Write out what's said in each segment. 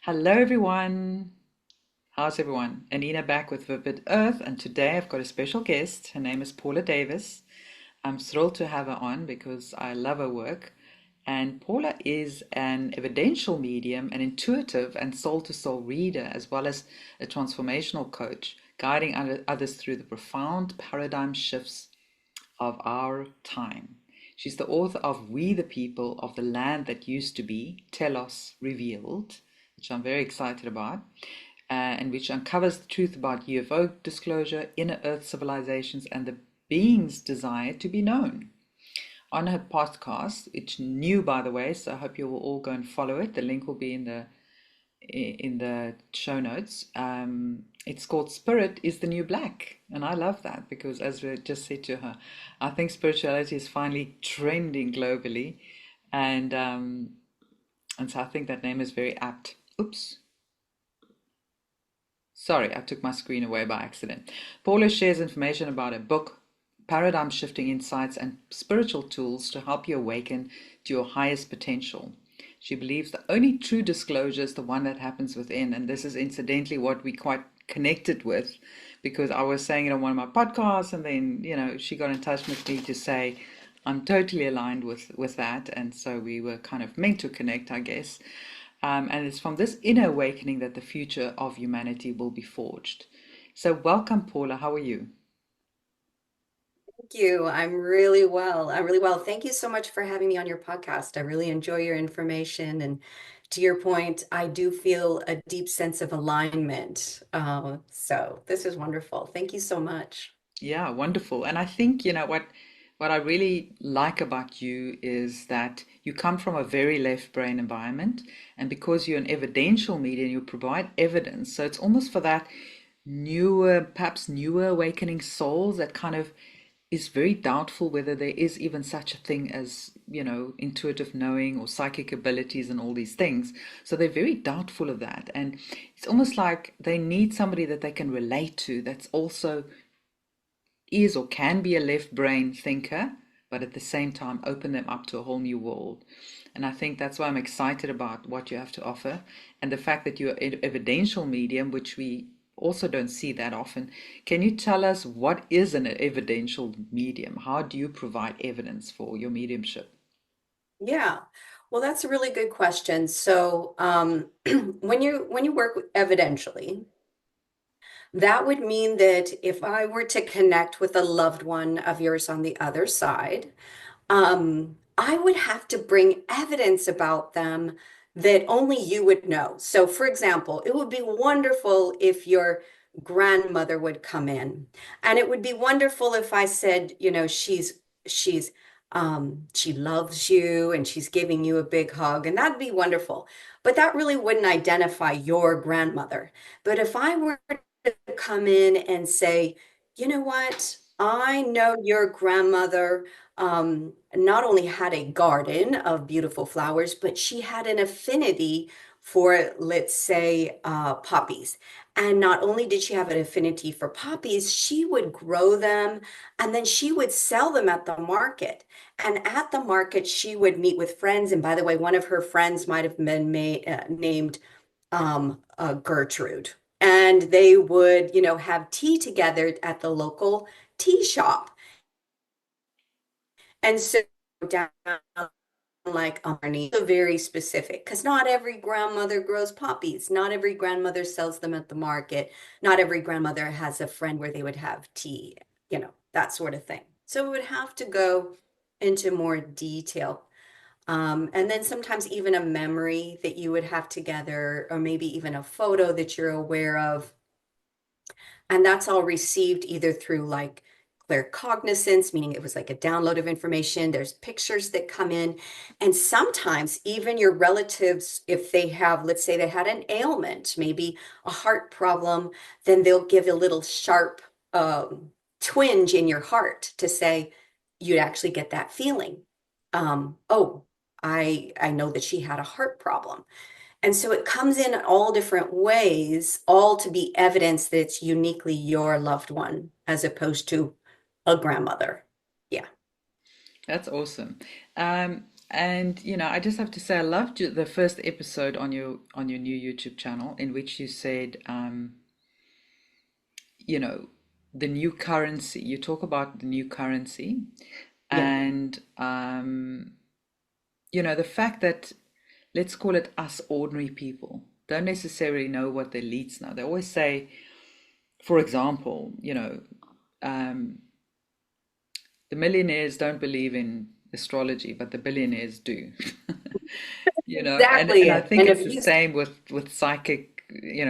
Hello, everyone. How's everyone? Anina back with Vivid Earth, and today I've got a special guest. Her name is Paula Davis. I'm thrilled to have her on because I love her work. And Paula is an evidential medium, an intuitive and soul to soul reader, as well as a transformational coach, guiding others through the profound paradigm shifts of our time. She's the author of We the People of the Land That Used to Be, Telos Revealed, which I'm very excited about, and which uncovers the truth about UFO disclosure, inner Earth civilizations, and the being's desire to be known. On her podcast, it's new by the way, so I hope you will all go and follow it. The link will be in the show notes. It's called Spirit is the New Black. And I love that because, as we just said to her, I think spirituality is finally trending globally. And, um, and so I think that name is very apt. Oops. Sorry, I took my screen away by accident. Paula shares information about her book, paradigm shifting insights, and spiritual tools to help you awaken to your highest potential. She believes the only true disclosure is the one that happens within. And this is incidentally what we quite connected with because I was saying it on one of my podcasts, and then, she got in touch with me to say, I'm totally aligned with that. And so we were kind of meant to connect, I guess. And it's from this inner awakening that the future of humanity will be forged. So, welcome, Paula. How are you? Thank you. I'm really well. I'm really well. Thank you so much for having me on your podcast. I really enjoy your information. And to your point, I do feel a deep sense of alignment. So this is wonderful. Thank you so much. Yeah, wonderful. And I think, what I really like about you is that you come from a very left brain environment. And because you're an evidential medium, you provide evidence. So it's almost for that perhaps newer awakening souls that kind of is very doubtful whether there is even such a thing as, intuitive knowing or psychic abilities and all these things. So they're very doubtful of that. And it's almost like they need somebody that they can relate to that's also is or can be a left brain thinker, but at the same time open them up to a whole new world. And I think that's why I'm excited about what you have to offer and the fact that you're an evidential medium, which we also don't see that often. Can you tell us what is an evidential medium? How do you provide evidence for your mediumship? Yeah. Well, that's a really good question. So, when you work evidentially, that would mean that if I were to connect with a loved one of yours on the other side, I would have to bring evidence about them that only you would know. So, for example, it would be wonderful if your grandmother would come in, and it would be wonderful if I said, she loves you and she's giving you a big hug, and that'd be wonderful. But that really wouldn't identify your grandmother. But if I were to come in and say, you know what? I know your grandmother not only had a garden of beautiful flowers, but she had an affinity for, let's say, poppies. And not only did she have an affinity for poppies, she would grow them and then she would sell them at the market. And at the market, she would meet with friends. And by the way, one of her friends might have been named Gertrude. And they would, have tea together at the local tea shop. And so down like underneath, so very specific, because not every grandmother grows poppies. Not every grandmother sells them at the market. Not every grandmother has a friend where they would have tea, that sort of thing. So it would have to go into more detail. And then sometimes even a memory that you would have together, or maybe even a photo that you're aware of. And that's all received either through like clear cognizance, meaning it was like a download of information. There's pictures that come in. And sometimes even your relatives, if they have, let's say they had an ailment, maybe a heart problem, then they'll give a little sharp twinge in your heart to say, you'd actually get that feeling. Oh, I know that she had a heart problem. And so it comes in all different ways, all to be evidence that it's uniquely your loved one as opposed to a grandmother. Yeah. That's awesome. Um, And I just have to say I loved the first episode on your new YouTube channel in which you said, you know, the new currency. You talk about the new currency, Yeah, and the fact that, let's call it, us ordinary people don't necessarily know what the elites know. They always say, for example, the millionaires don't believe in astrology, but the billionaires do. And exactly I it. think And it's if the you, same with psychic,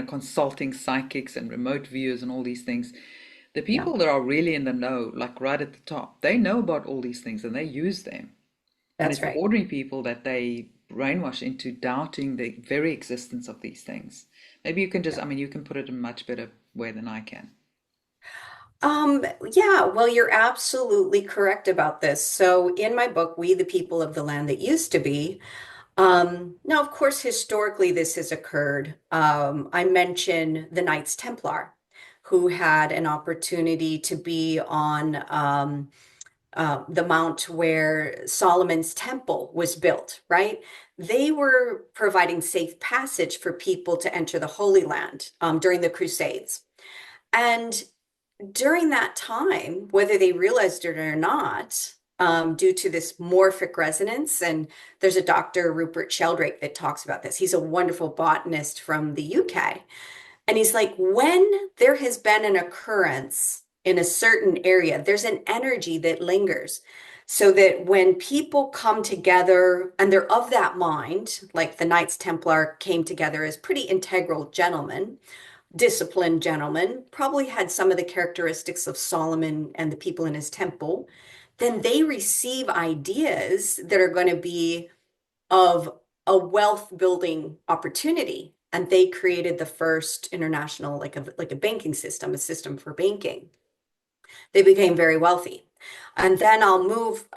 consulting psychics and remote viewers and all these things. The yeah, people that are really in the know, like right at the top, they know about all these things and they use them. And that's it's the right. ordinary people that they brainwash into doubting the very existence of these things. Maybe you can just, I mean, you can put it in a much better way than I can. Yeah, well, you're absolutely correct about this. So in my book, We the People of the Land That Used to Be, now, of course, historically this has occurred. I mention the Knights Templar, who had an opportunity to be on the mount where Solomon's temple was built, right? They were providing safe passage for people to enter the Holy Land during the Crusades. And during that time, whether they realized it or not, due to this morphic resonance, and there's a Dr. Rupert Sheldrake that talks about this. He's a wonderful botanist from the UK. And he's like, when there has been an occurrence in a certain area, there's an energy that lingers. So that when people come together and they're of that mind, like the Knights Templar came together as pretty integral gentlemen, disciplined gentlemen, probably had some of the characteristics of Solomon and the people in his temple, then they receive ideas that are going to be of a wealth building opportunity. And they created the first international, like a banking system, a system for banking. They became very wealthy. And then I'll move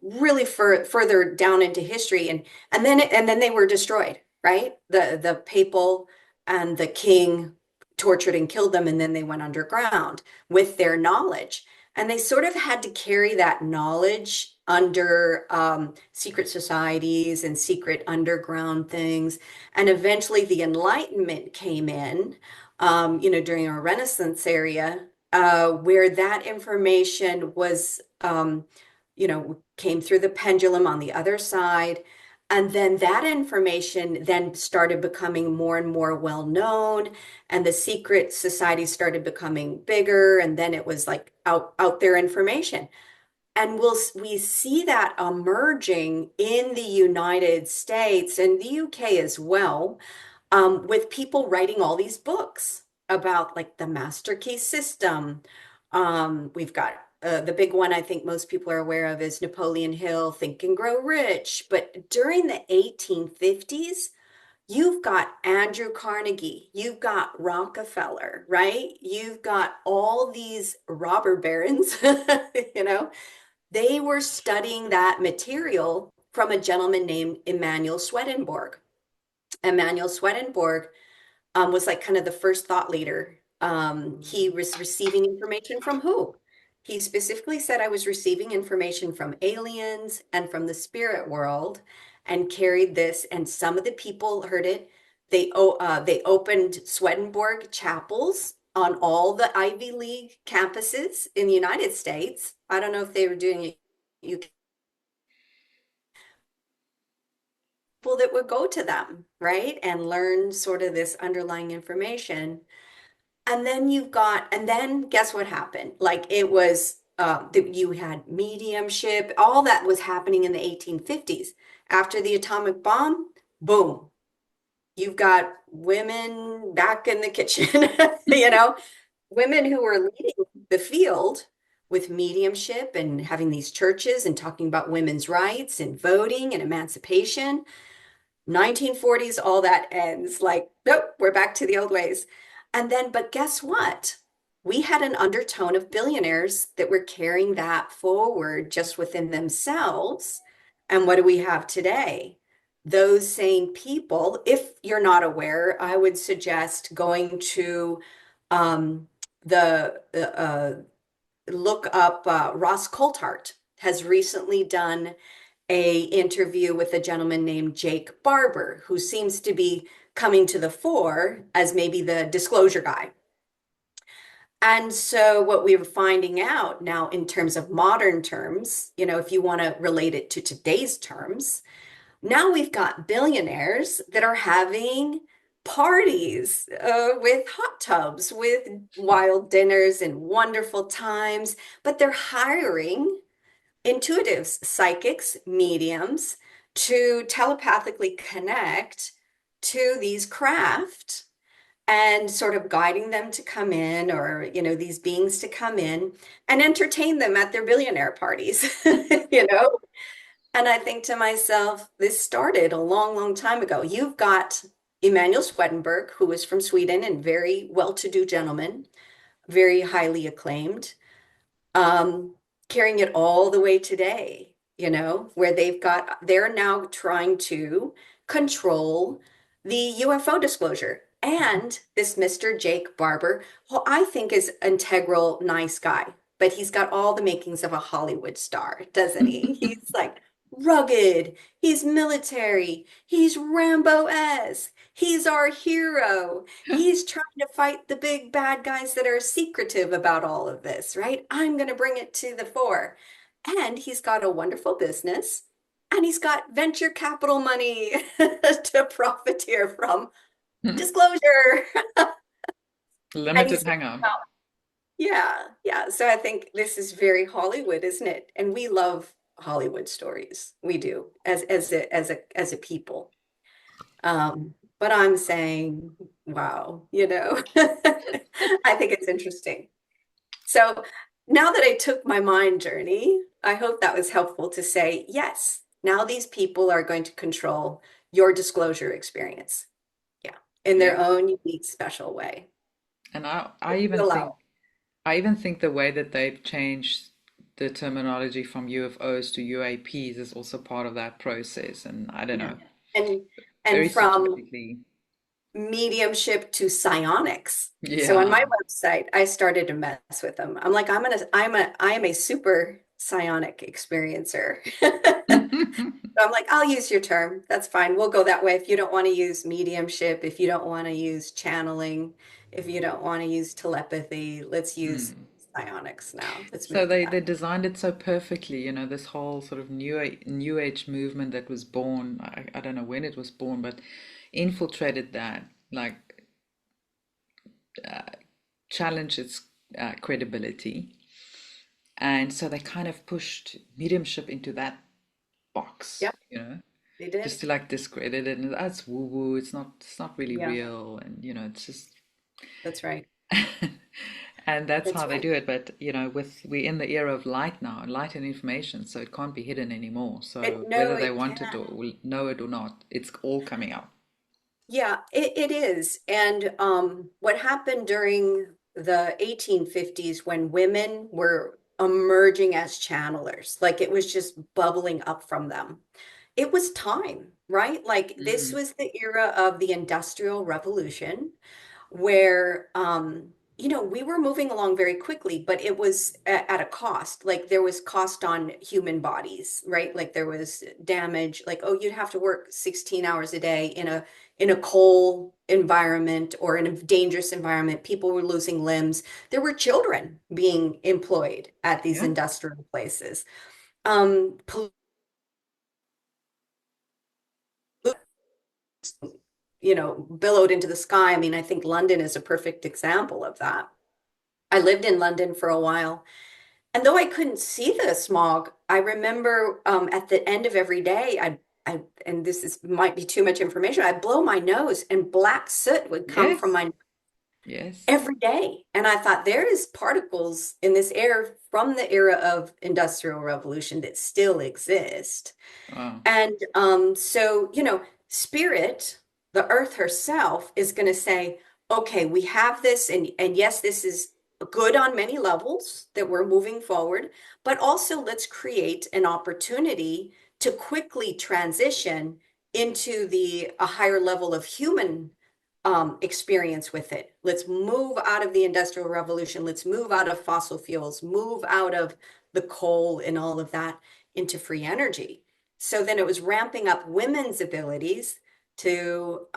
really further down into history, and then they were destroyed, right? The papal and the king tortured and killed them, and then they went underground with their knowledge. And they sort of had to carry that knowledge under secret societies and secret underground things. And eventually the Enlightenment came in, during our Renaissance area, where that information was, came through the pendulum on the other side. And then that information then started becoming more and more well known, and the secret society started becoming bigger, and then it was like out there information. And we see that emerging in the United States and the UK as well, with people writing all these books about like the master key system. We've got the big one I think most people are aware of is Napoleon Hill, Think and Grow Rich. But during the 1850s, you've got Andrew Carnegie, you've got Rockefeller, right? You've got all these robber barons, you know, they were studying that material from a gentleman named Emanuel Swedenborg. Emanuel Swedenborg was like kind of the first thought leader. He was receiving information from who? He specifically said, I was receiving information from aliens and from the spirit world, and carried this. And some of the people heard it. They opened Swedenborg chapels on all the Ivy League campuses in the United States. I don't know if they were doing it. You people that would go to them, right, and learn sort of this underlying information. And then guess what happened? Like it was, you had mediumship, all that was happening in the 1850s. After the atomic bomb, boom, you've got women back in the kitchen, you know, women who were leading the field with mediumship and having these churches and talking about women's rights and voting and emancipation. 1940s, all that ends. Like, nope, we're back to the old ways. And then, but guess what? We had an undertone of billionaires that were carrying that forward just within themselves. And what do we have today? Those same people, if you're not aware, I would suggest going to um, the look up Ross Coulthart has recently done a interview with a gentleman named Jake Barber, who seems to be coming to the fore as maybe the disclosure guy. And so what we were finding out now in terms of modern terms, if you want to relate it to today's terms, now we've got billionaires that are having parties with hot tubs, with wild dinners and wonderful times, but they're hiring intuitives, psychics, mediums to telepathically connect to these craft and sort of guiding them to come in, or these beings to come in and entertain them at their billionaire parties. you know and I think to myself, this started a long, long time ago. You've got Emanuel Swedenborg, who is from Sweden and very well-to-do gentleman, very highly acclaimed, um, carrying it all the way today, where they're now trying to control the UFO disclosure. And this Mr. Jake Barber, who I think is integral, nice guy, but he's got all the makings of a Hollywood star, doesn't he? He's like rugged, he's military, he's Rambo-esque, he's our hero. He's trying to fight the big bad guys that are secretive about all of this, right? I'm going to bring it to the fore. And he's got a wonderful business and he's got venture capital money to profiteer from. Disclosure. And Limited he's, hang on. yeah, yeah. So I think this is very Hollywood, isn't it? And we love Hollywood stories. We do as a people. But I'm saying, wow, I think it's interesting. So now that I took my mind journey, I hope that was helpful to say, yes, now these people are going to control your disclosure experience. Yeah, in Yeah. their own unique, special way. And Allow. I even think the way that they've changed the terminology from UFOs to UAPs is also part of that process. And I don't Yeah. know, And very from strategically. mediumship to psionics. So on my Yeah. website, I started to mess with them. I'm like, I am a super psionic experiencer. So I'm like, I'll use your term. That's fine. We'll go that way. If you don't want to use mediumship, if you don't want to use channeling, if you don't want to use telepathy, let's use Mm. psionics now. Let's So move to they that. designed it so perfectly, this whole sort of new age movement that was born. I don't know when it was born, but infiltrated that, like challenged its credibility. And so they kind of pushed mediumship into that box, Yep, they did. just to like discredit it. And that's woo woo. It's not really Yeah, real. And it's just, that's right. and that's how That's they right. do it. But we're in the era of light now, light and information, so it can't be hidden anymore. So No, whether they it want it can. or will know it or not, it's all coming out. Yeah, it is. And what happened during the 1850s when women were emerging as channelers, like it was just bubbling up from them. It was time, right? Like this Mm, was the era of the Industrial Revolution where we were moving along very quickly, but it was at a cost. Like there was cost on human bodies, right? Like there was damage, like, oh, you'd have to work 16 hours a day in a coal environment or in a dangerous environment. People were losing limbs. There were children being employed at these yeah. industrial places. Um, Billowed into the sky. I mean, I think London is a perfect example of that. I lived in London for a while. And though I couldn't see the smog, I remember at the end of every day, and this is might be too much information, I'd blow my nose and black soot would come from Yes. my Yes. every day. And I thought there is particles in this air from the era of Industrial Revolution that still exist. Wow. And so, spirit, the earth herself, is going to say, okay, we have this, and yes, this is good on many levels that we're moving forward, but also let's create an opportunity to quickly transition into a higher level of human experience with it. Let's move out of the Industrial Revolution. Let's move out of fossil fuels, move out of the coal and all of that into free energy. So then it was ramping up women's abilities to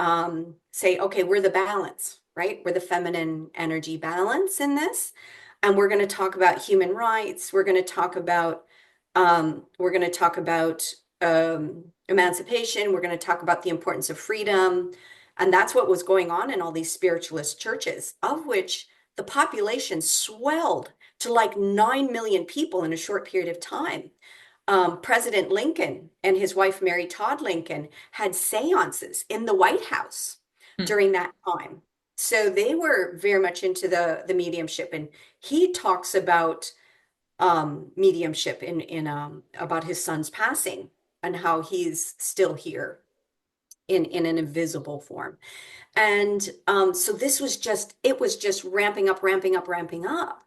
say, okay, we're the balance, right? We're the feminine energy balance in this. And we're going to talk about human rights. We're going to talk about emancipation. We're going to talk about the importance of freedom. And that's what was going on in all these spiritualist churches, of which the population swelled to like 9 million people in a short period of time. President Lincoln and his wife, Mary Todd Lincoln, had seances in the White House Hmm. during that time. So they were very much into the mediumship. And he talks about mediumship in about his son's passing and how he's still here in an invisible form. And so it was just ramping up, ramping up, ramping up.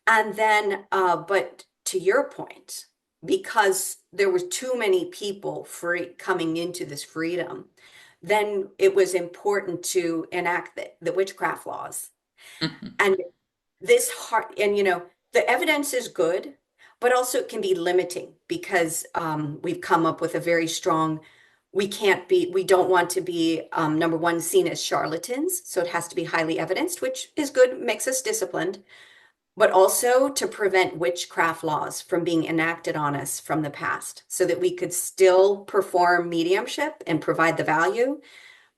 And then, but to your point, because there were too many people coming into this freedom, then it was important to enact the witchcraft laws. Mhm. And this heart, and the evidence is good, but also it can be limiting because we've come up with a very strong, we don't want to be, number one, seen as charlatans. So it has to be highly evidenced, which is good, makes us disciplined, but also to prevent witchcraft laws from being enacted on us from the past so that we could still perform mediumship and provide the value,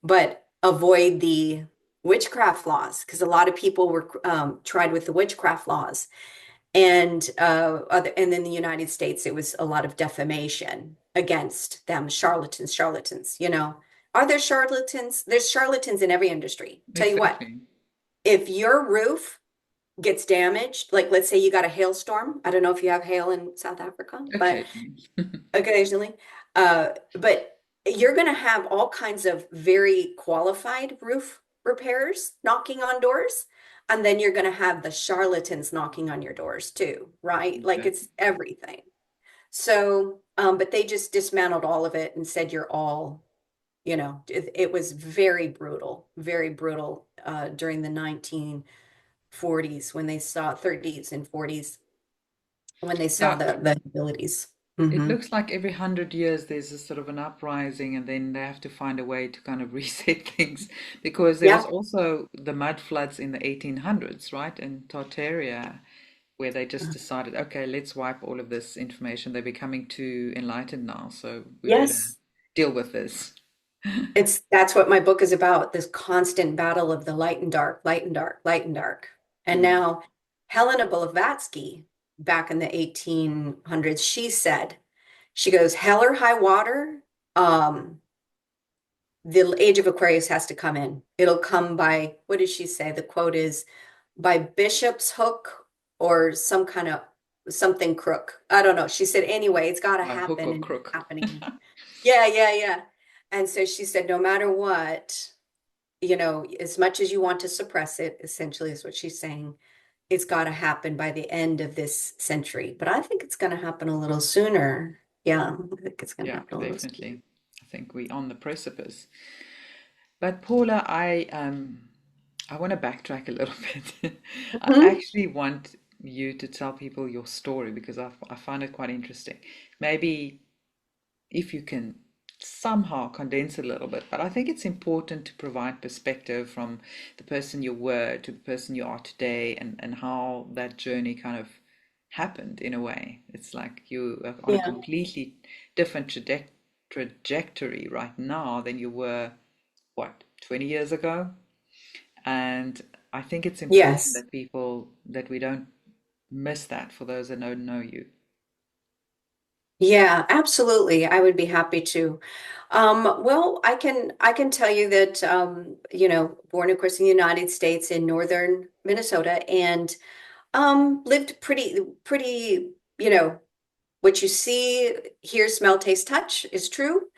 but avoid the witchcraft laws because a lot of people were tried with the witchcraft laws. And in the United States, it was a lot of defamation against them, charlatans, charlatans, Are there charlatans? There's charlatans in every industry. Tell you what, Exactly. if your roof gets damaged, like let's say you got a hailstorm. I don't know if you have hail in South Africa, but Occasionally. occasionally. But you're going to have all kinds of very qualified roof repairers knocking on doors. And then you're going to have the charlatans knocking on your doors too, right? Like it's Exactly. everything. So, but they just dismantled all of it and said you're all, it was very brutal during the 1940s when they saw 30s and 40s when they saw Yeah, the abilities. it Hmm. looks like every 100 years there's a sort of an uprising, and then they have to find a way to kind of reset things because there was Yeah. also the mud floods in the 1800s, right? In Tartaria, where they just decided, okay, let's wipe all of this information. They're becoming too enlightened now, so we better Yes. deal with this. That's what my book is about, this constant battle of the light and dark, light and dark, light and dark. And Mm. now Helena Blavatsky, back in the 1800s, she goes, hell or high water, um, the age of Aquarius has to come in. It'll come by, what did she say? The quote is by bishop's hook or some kind of something crook. I don't know. She said, anyway, it's got to By hook happen or and it's crook. happening. Yeah, yeah, yeah. And so she said, no matter what, as much as you want to suppress it, essentially is what she's saying, it's got to happen by the end of this century. But I think it's going to happen a little sooner. Yeah, I think it's going to Yeah, happen a little sooner. definitely. I think we're on the precipice. But Paula, I want to backtrack a little bit. I Mhm. actually want you to tell people your story because I find it quite interesting. Maybe if you can somehow condense it a little bit, but I think it's important to provide perspective from the person you were to the person you are today, and how that journey kind of happened in a way. It's like you are on a Yeah. completely different trajectory right now than you were, what, 20 years ago? And I think it's important Yes. that that we don't miss that for those that don't know you. Yeah, absolutely. I would be happy to. Well, I can tell you that born of course in the United States in northern Minnesota and lived pretty, what you see, hear, smell, taste, touch is true,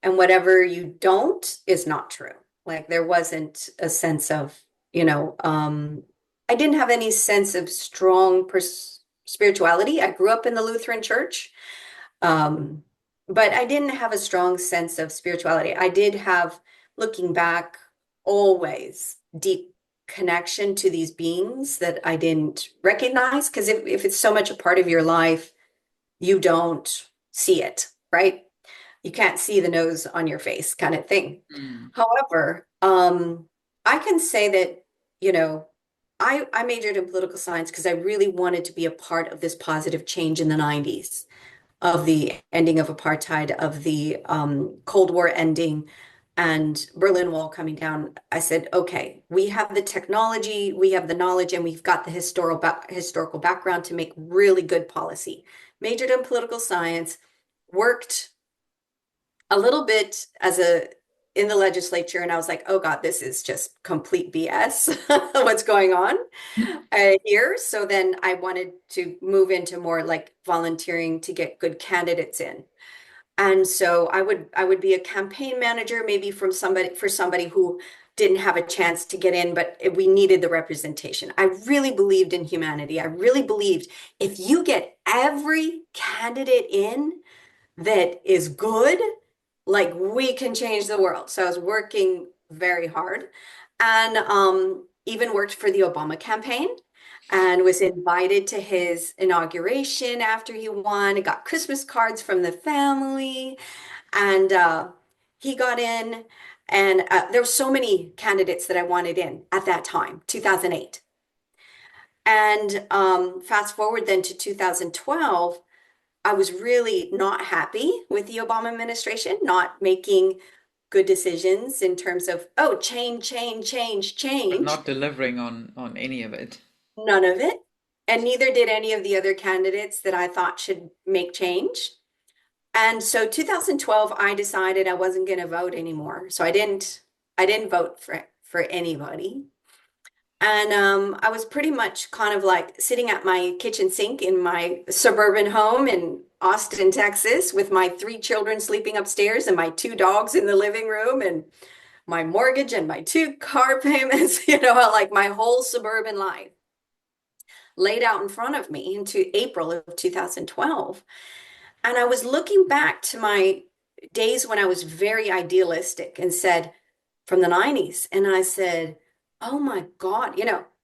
and whatever you don't is not true. Like there wasn't a sense of, I didn't have any sense of strong spirituality. I grew up in the Lutheran Church. Um, but I didn't have a strong sense of spirituality. I did have, looking back, always deep connection to these beings that I didn't recognize. Because if it's so much a part of your life, you don't see it, right? You can't see the nose on your face kind of thing. Mm. However, I can say that, you know, I majored in political science because I really wanted to be a part of this positive change in the 90s, of the ending of apartheid, of the Cold War ending, and Berlin Wall coming down. I said, okay, we have the technology, we have the knowledge, and we've got the historical background to make really good policy. Majored in political science, worked a little bit as a in the legislature, and I was like, oh God, this is just complete BS. What's going on here? So then I wanted to move into more like volunteering to get good candidates in. And so I would be a campaign manager, maybe from somebody for somebody who didn't have a chance to get in, but we needed the representation. I really believed in humanity. I really believed if you get every candidate in that is good, like we can change the world. So I was working very hard, and even worked for the Obama campaign and was invited to his inauguration after he won. I got Christmas cards from the family, and he got in. And there were so many candidates that I wanted in at that time, 2008. And fast forward then to 2012, I was really not happy with the Obama administration, not making good decisions in terms of, oh, change, change, change, But change. not delivering on any of it. None of it. And neither did any of the other candidates that I thought should make change. And so 2012, I decided I wasn't going to vote anymore. So I didn't vote for anybody. And I was pretty much kind of like sitting at my kitchen sink in my suburban home in Austin, Texas, with my three children sleeping upstairs and my two dogs in the living room and my mortgage and my two car payments, like my whole suburban life laid out in front of me into April of 2012. And I was looking back to my days when I was very idealistic and said, from the 90s. And I said, oh my God,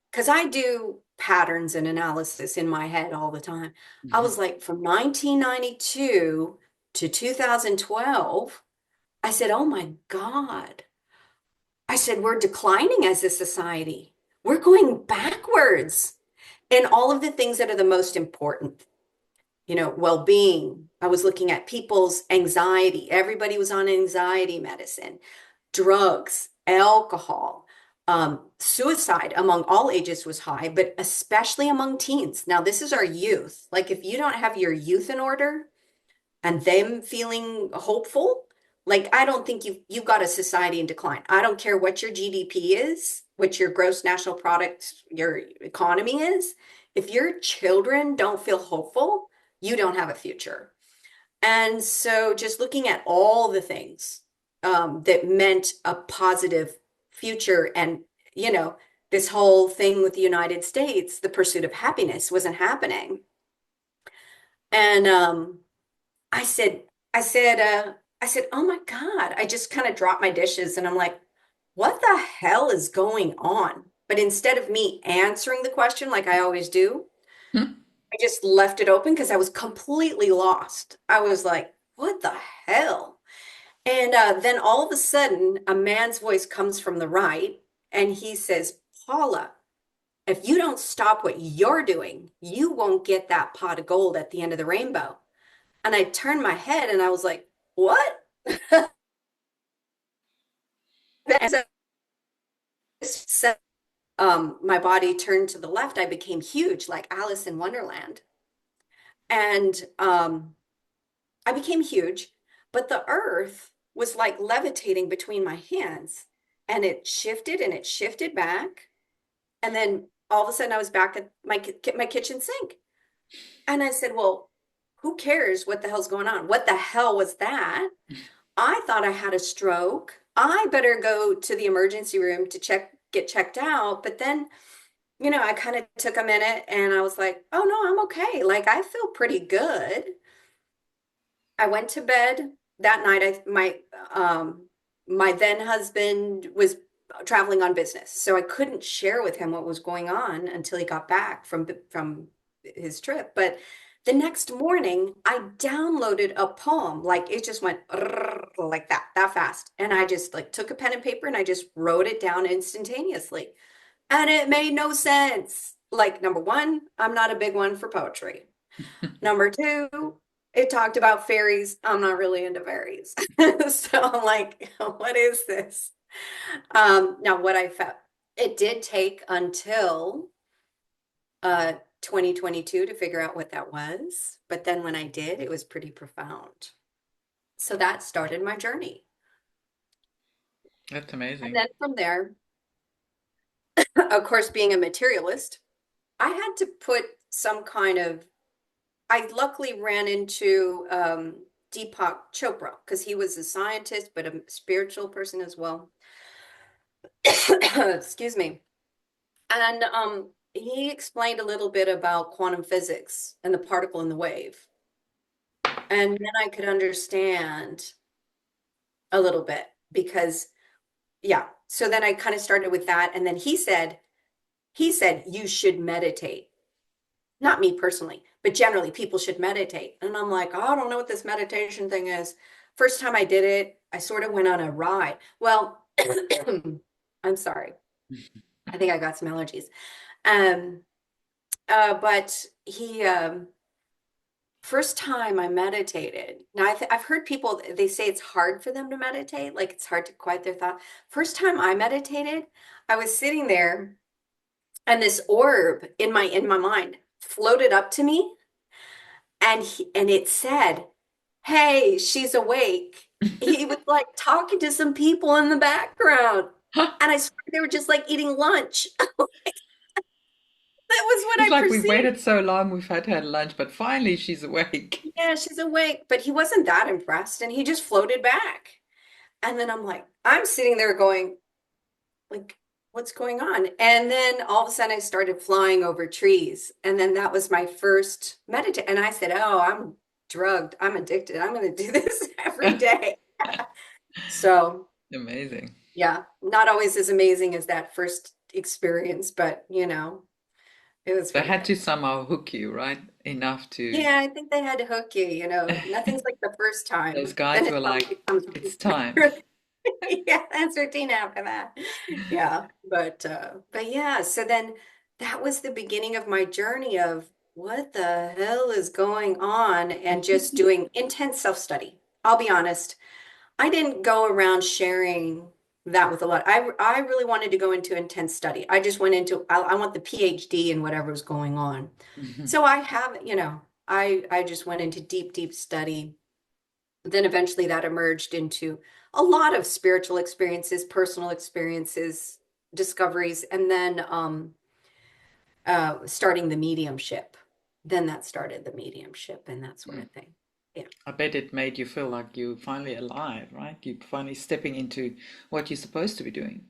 because I do patterns and analysis in my head all the time. I Mhm. was like, from 1992 to 2012, I said, oh my God. I said, we're declining as a society. We're going backwards in all of the things that are the most important, well-being. I was looking at people's anxiety. Everybody was on anxiety medicine, drugs, alcohol, suicide among all ages was high, but especially among teens. Now, this is our youth. Like, if you don't have your youth in order and them feeling hopeful, like, I don't think you've got a society in decline. I don't care what your GDP is, what your gross national product, your economy is. If your children don't feel hopeful, you don't have a future. And so just looking at all the things that meant a positive future and, this whole thing with the United States, the pursuit of happiness wasn't happening. And I said, I said, I said, oh my God, I just kind of dropped my dishes and I'm like, what the hell is going on? But instead of me answering the question like I always do, I just left it open because I was completely lost. I was like, what the hell? And then all of a sudden, a man's voice comes from the right and he says, Paula, if you don't stop what you're doing, you won't get that pot of gold at the end of the rainbow. And I turned my head and I was like, what? So my body turned to the left. I became huge, like Alice in Wonderland. And I became huge, but the earth was like levitating between my hands and it shifted back. And then all of a sudden I was back at my kitchen sink. And I said, well, who cares what the hell's going on? What the hell was that? I thought I had a stroke. I better go to the emergency room to get checked out. But then, I kind of took a minute and I was like, oh no, I'm okay. Like I feel pretty good. I went to bed that night. My then husband was traveling on business, so I couldn't share with him what was going on until he got back from his trip. But The next morning, I downloaded a poem. Like it just went like that fast. And I just like took a pen and paper and I just wrote it down instantaneously. And it made no sense. Like, number one, I'm not a big one for poetry. Number two, it talked about fairies. I'm not really into fairies. So I'm like, what is this? Now what I found, it did take until 2022 to figure out what that was. But then when I did, it was pretty profound. So that started my journey. That's And amazing. then from there, of course, being a materialist, I had to put some kind of, I luckily ran into Deepak Chopra because he was a scientist, but a spiritual person as well. Excuse me. And he explained a little bit about quantum physics and the particle and the wave. And then I could understand a little bit because, yeah. So then I kind of started with that. And then he said, you should meditate. Not me personally, but generally people should meditate. And I'm like, oh, I don't know what this meditation thing is. First time I did it, I sort of went on a ride. Well, I'm sorry. I think I got some allergies. Um, but first time I meditated. Now I've heard people, they say it's hard for them to meditate, like it's hard to quiet their thought. First time I meditated, I was sitting there and this orb in my mind floated up to me and it said, "Hey, she's awake." He was like talking to some people in the background, and I swear they were just like eating lunch. That was what It's I like we perceived. waited so long, we've had to have lunch, but finally she's awake. Yeah, she's awake, but he wasn't that impressed, and he just floated back. And then I'm like, I'm sitting there going, like, what's going on? And then all of a sudden I started flying over trees. And then that was my first meditate. And I said, oh, I'm drugged. I'm addicted. I'm going to do this every day. So, Amazing. yeah, not always as amazing as that first experience, but it was They pretty had good. to somehow hook you, right? Enough to, Yeah, I think they had to hook you, nothing's like the first those time. Then guys it were probably like, becomes it's time. yeah, that's routine after that. Yeah, but yeah, so then that was the beginning of my journey of what the hell is going on and just doing intense self-study. I'll be honest, I didn't go around sharing that with a lot. I really wanted to go into intense study. I just went into I want the PhD in whatever was going on. So I have, I just went into deep, deep study. Then eventually that emerged into a lot of spiritual experiences, personal experiences, discoveries, and then starting the mediumship. Then that started the mediumship and that sort of thing. Yeah. I bet it made you feel like you're finally alive, right? You're finally stepping into what you're supposed to be doing.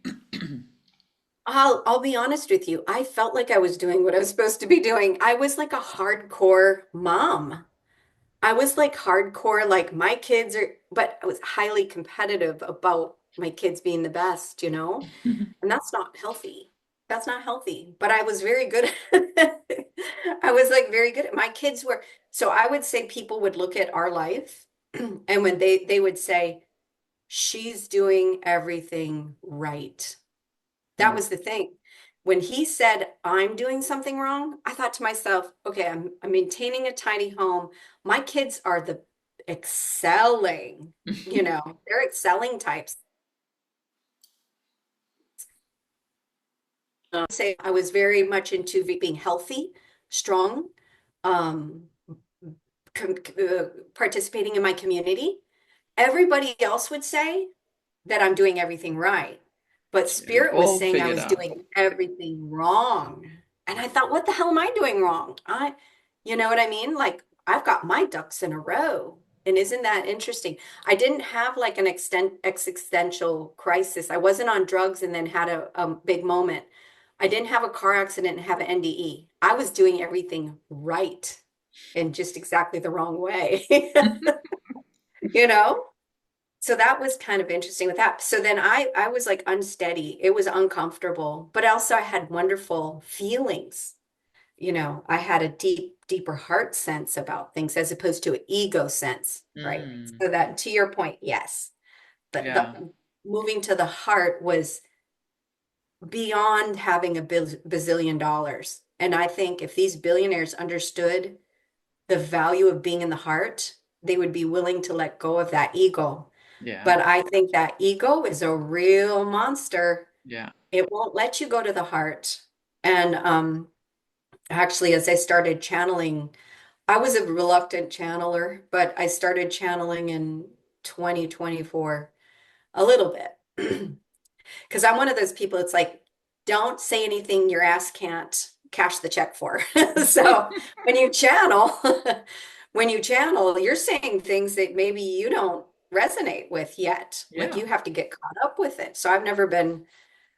I'll be honest with you. I felt like I was doing what I was supposed to be doing. I was like a hardcore mom. I was like hardcore, like my kids are, but I was highly competitive about my kids being the best, and that's not healthy. That's not healthy. But I was very good at it. I was like very good at my kids were. So I would say people would look at our life and when they would say, she's doing everything right. That Mm. was the thing. When he said, I'm doing something wrong, I thought to myself, okay, I'm maintaining a tidy home. My kids are the excelling, they're excelling types. Say I was very much into being healthy, strong, um, participating in my community. Everybody else would say that I'm doing everything right. But You're Spirit was all saying I figured was out. doing everything wrong. And I thought, what the hell am I doing wrong? You know what I mean? Like, I've got my ducks in a row. And isn't that interesting? I didn't have like an existential crisis. I wasn't on drugs and then had a big moment. I didn't have a car accident and have an NDE. I was doing everything right in just exactly the wrong way, you know? So that was kind of interesting with that. So then I was like unsteady. It was uncomfortable, but also I had wonderful feelings. I had a deeper heart sense about things as opposed to an ego sense, right? Mm. So that to your point, yes. But Yeah. the moving to the heart was beyond having a bazillion dollars. And I think if these billionaires understood the value of being in the heart, they would be willing to let go of that ego. Yeah. But I think that ego is a real monster. Yeah. It won't let you go to the heart. And actually, as I started channeling, I was a reluctant channeler, but I started channeling in 2024 a little bit. Because I'm one of those people, it's like, don't say anything your ass can't cash the check for. So when you channel, when you channel, you're saying things that maybe you don't resonate with yet. Like Yeah. you have to get caught up with it. So I've never been,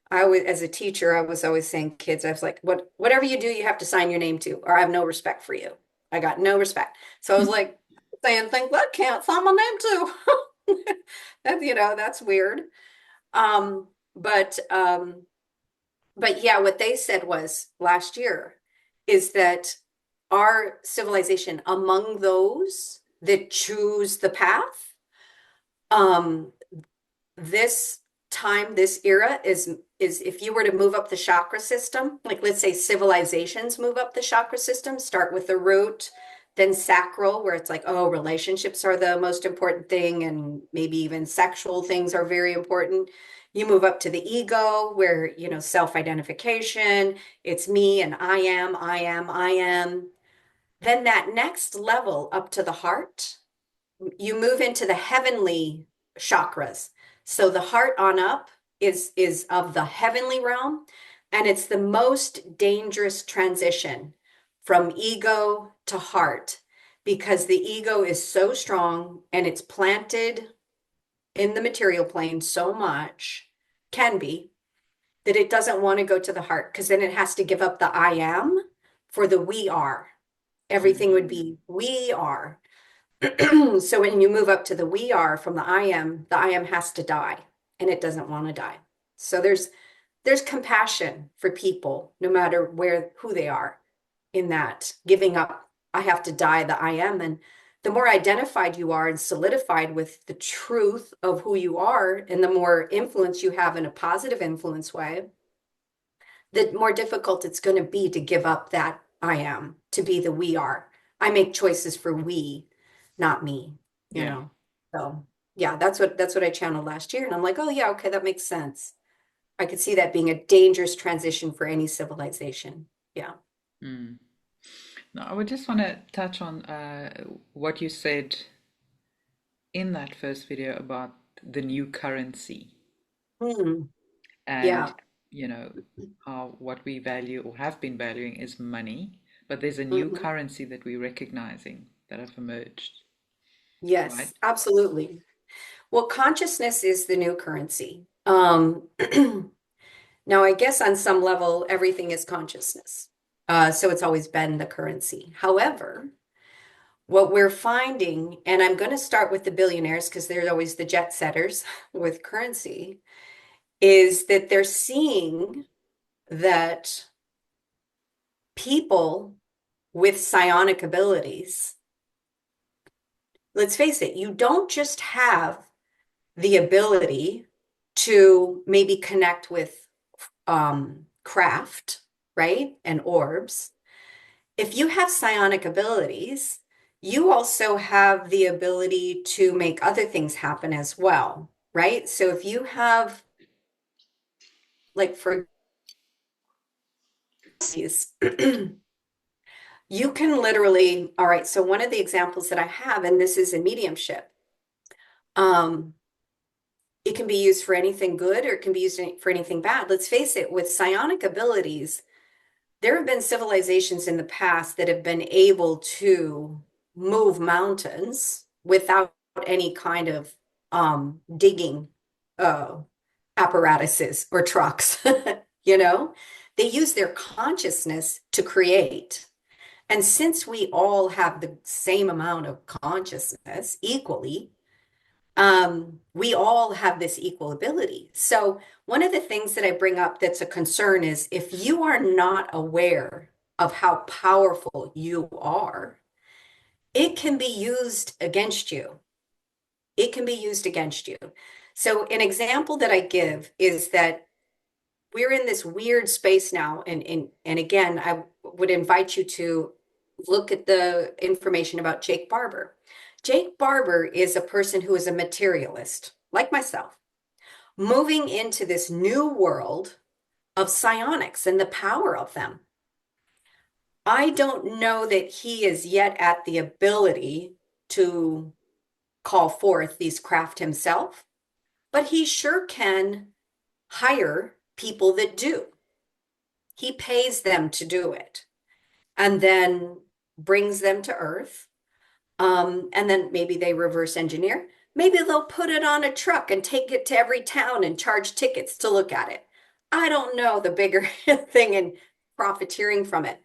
I was, as a teacher, I was always saying kids, I was like, whatever you do, you have to sign your name to, or I have no respect for you. I got no respect. So I was like saying things that can't sign my name to. That, that's weird. Um, but um, but yeah, what they said was last year is that our civilization, among those that choose the path, um, this time, this era is if you were to move up the chakra system, like let's say civilizations move up the chakra system, start with the root, then sacral, where it's like, oh, relationships are the most important thing, and maybe even sexual things are very important. You move up to the ego, where, self-identification, it's me and I am, I am, I am. Then that next level up to the heart, you move into the heavenly chakras. So the heart on up is of the heavenly realm, and it's the most dangerous transition from ego to heart because the ego is so strong and it's planted in the material plane so much, can be, that it doesn't want to go to the heart because then it has to give up the I am for the we are. Everything would Mm. be we are. So when you move up to the we are from the I am has to die and it doesn't want to die. So there's compassion for people no matter who they are in that giving up. I have to die the I am. And the more identified you are and solidified with the truth of who you are, and the more influence you have in a positive influence way, the more difficult it's going to be to give up that I am to be the we are. I make choices for we, not me, you Yeah. know. So yeah, that's what I channeled last year. And I'm like, oh yeah, okay, that makes sense. I could see that being a dangerous transition for any civilization. Yeah. Mm. Now, I would just want to touch on what you said in that first video about the new currency Hmm. and, Yeah. you know, how what we value or have been valuing is money, but there's a new Hmm. currency that we're recognizing that have emerged, right? Yes, absolutely. Well, consciousness is the new currency. Now, I guess on some level, everything is consciousness. So it's always been the currency. However, what we're finding, and I'm going to start with the billionaires because they're always the jet setters with currency, is that they're seeing that people with psionic abilities, let's face it, you don't just have the ability to maybe connect with craft, right? And orbs. If you have psionic abilities, you also have the ability to make other things happen as well, right? So if you have, like, for these, you can literally, all right, so one of the examples that I have, and this is in mediumship, um, it can be used for anything good or it can be used for anything bad. Let's face it, with psionic abilities, there have been civilizations in the past that have been able to move mountains without any kind of digging uh, apparatuses or trucks. You know, they use their consciousness to create. And since we all have the same amount of consciousness equally, we all have this equal ability. So one of the things that I bring up that's a concern is if you are not aware of how powerful you are, it can be used against you. It can be used against you. So an example that I give is that we're in this weird space now, and again, I would invite you to look at the information about Jake Barber. Jake Barber is a person who is a materialist, like myself, moving into this new world of psionics and the power of them. I don't know that he is yet at the ability to call forth these craft himself, but he sure can hire people that do. He pays them to do it and then brings them to Earth. And then maybe they reverse engineer. Maybe they'll put it on a truck and take it to every town and charge tickets to look at it. I don't know the bigger thing in profiteering from it.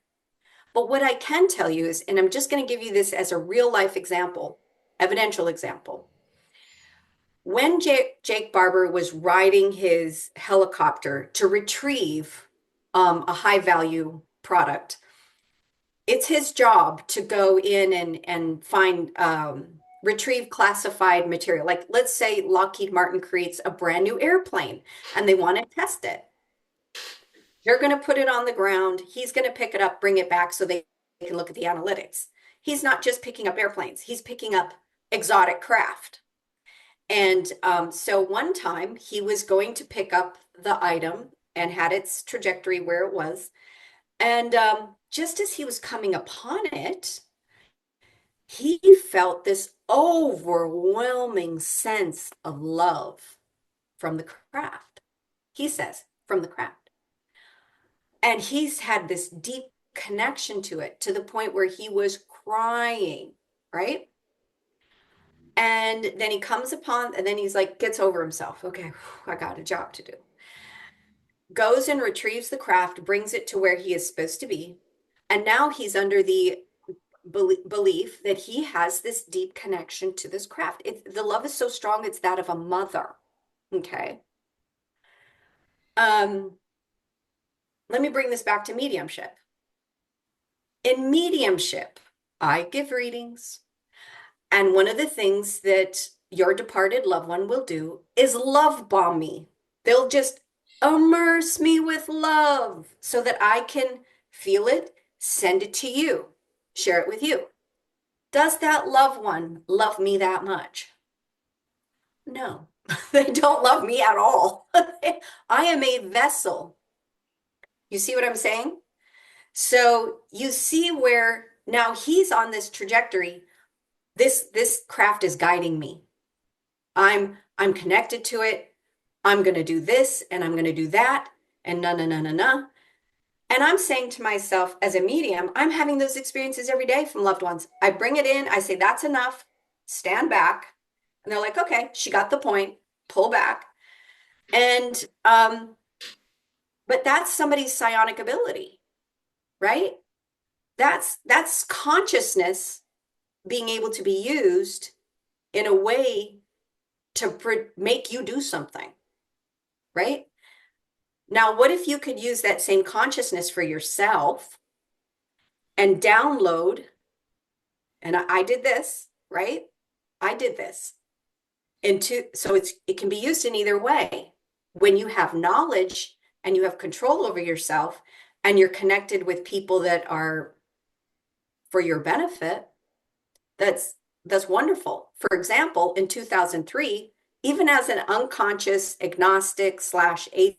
But what I can tell you is, and I'm just going to give you this as a real life example, evidential example. When Jake Barber was riding his helicopter to retrieve a high value product, it's his job to go in and find retrieve classified material. Like, let's say Lockheed Martin creates a brand new airplane and they want to test it. They're going to put it on the ground. He's going to pick it up, bring it back so they can look at the analytics. He's not just picking up airplanes, he's picking up exotic craft. And so one time he was going to pick up the item and had its trajectory where it was. And just as he was coming upon it, he felt this overwhelming sense of love from the craft. He says, from the craft. And he's had this deep connection to it to the point where he was crying, right? And then he comes upon, and then he's like, gets over himself. Okay, I got a job to do. Goes and retrieves the craft, brings it to where he is supposed to be. And now he's under the belief that he has this deep connection to this craft. The love is so strong, it's that of a mother. Okay. Let me bring this back to mediumship. In mediumship, I give readings. And one of the things that your departed loved one will do is love bomb me. They'll just immerse me with love so that I can feel it, send it to you, share it with you. Does that loved one love me that much? No, they don't love me at all. I am a vessel. You see what I'm saying? So you see where now he's on this trajectory. This craft is guiding me. I'm connected to it. I'm going to do this and I'm going to do that and no. And I'm saying to myself as a medium, I'm having those experiences every day from loved ones. I bring it in, I say, that's enough, stand back. And they're like, okay, she got the point, pull back. And, but that's somebody's psionic ability, right? That's consciousness being able to be used in a way to make you do something, right? Now, what if you could use that same consciousness for yourself and download, and I did this, right? I did this. So it can be used in either way. When you have knowledge and you have control over yourself and you're connected with people that are for your benefit, that's wonderful. For example, in 2003, even as an unconscious agnostic / atheist,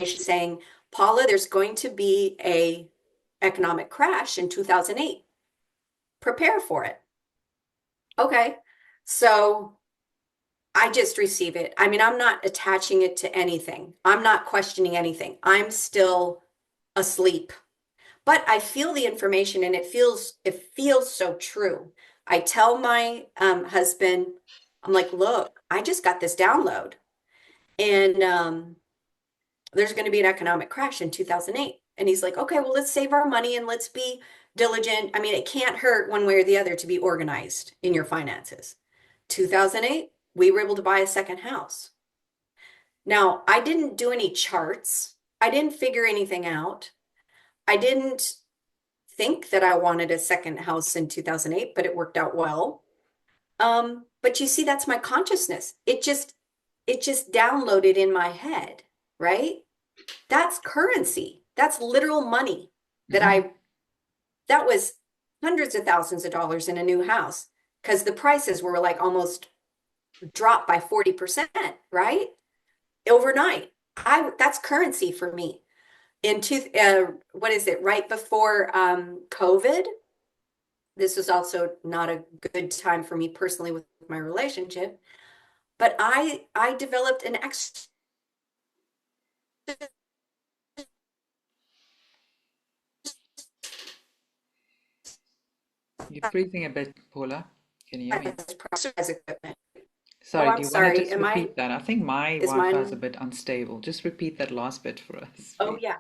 saying, Paula, there's going to be a economic crash in 2008. Prepare for it. Okay, so I just receive it. I mean, I'm not attaching it to anything. I'm not questioning anything. I'm still asleep. But I feel the information and it feels so true. I tell my husband, I'm like, look, I just got this download. And there's going to be an economic crash in 2008. And he's like, okay, well, let's save our money and let's be diligent. I mean, it can't hurt one way or the other to be organized in your finances. 2008, we were able to buy a second house. Now, I didn't do any charts. I didn't figure anything out. I didn't think that I wanted a second house in 2008, but it worked out well. But you see, that's my consciousness. It just downloaded in my head, right? That's currency. That's literal money that Hmm. that was hundreds of thousands of dollars in a new house because the prices were like almost dropped by 40%, right? Overnight. That's currency for me. What is it? Right before COVID, this was also not a good time for me personally with my relationship, but I developed an extra. You're freezing a bit, Paula. Can you hear me? Exercise equipment. Oh, Sorry, do I'm you want to sorry. just repeat that? I think my Is Wi-Fi is a mine? bit unstable. Just repeat that last bit for us, Oh, please. yeah.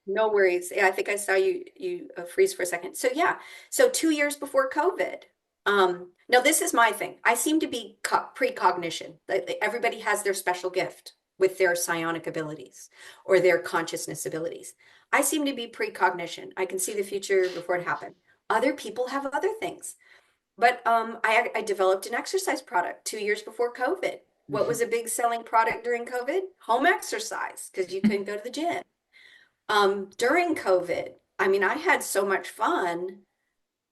No worries. Yeah, I think I saw you freeze for a second. So yeah, so 2 years before COVID. Now this is my thing. I seem to be precognition. Everybody has their special gift with their psionic abilities or their consciousness abilities. I seem to be precognition. I can see the future before it happened. Other people have other things. But I developed an exercise product 2 years before COVID. What was a big selling product during COVID? Home exercise, because you couldn't go to the gym. During COVID, I mean, I had so much fun,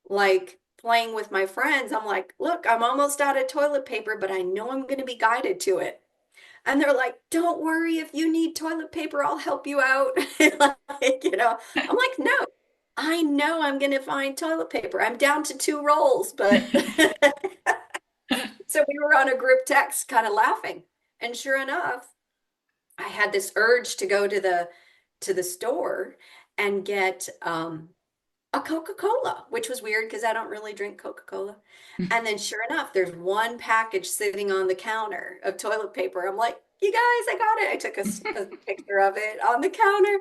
like playing with my friends. I'm like, look, I'm almost out of toilet paper, but I know I'm going to be guided to it. And they're like, don't worry, if you need toilet paper, I'll help you out. I'm like, no, I know I'm going to find toilet paper. I'm down to 2 rolls, but so we were on a group text kind of laughing. And sure enough, I had this urge to go to the store and get a Coca-Cola, which was weird because I don't really drink Coca-Cola. And then sure enough, there's one package sitting on the counter of toilet paper. I'm like, you guys, I got it. I took a picture of it on the counter.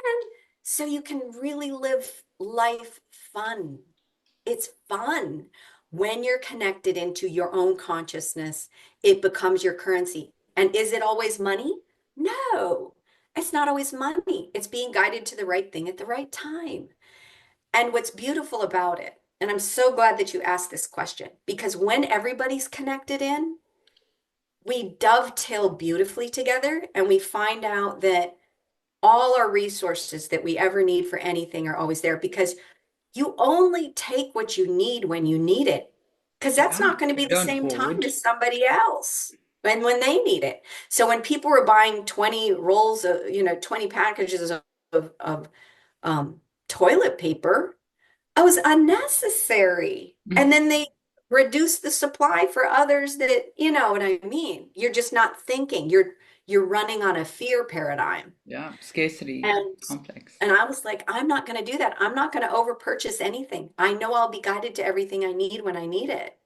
And so you can really live life fun. It's fun. When you're connected into your own consciousness, it becomes your currency. And is it always money? No, it's not always money. It's being guided to the right thing at the right time. And what's beautiful about it, and I'm so glad that you asked this question, because when everybody's connected in, we dovetail beautifully together and we find out that all our resources that we ever need for anything are always there because you only take what you need when you need it, because that's Yeah, not going to be you the don't same time hoard. as somebody else when they need it. So when people were buying 20 rolls of, 20 packages of toilet paper, it was unnecessary. And then they reduced the supply for others that, you know what I mean? You're just not thinking. You're running on a fear paradigm. Yeah, scarcity And complex. and I was like, I'm not going to do that. I'm not going to over purchase anything. I know I'll be guided to everything I need when I need it.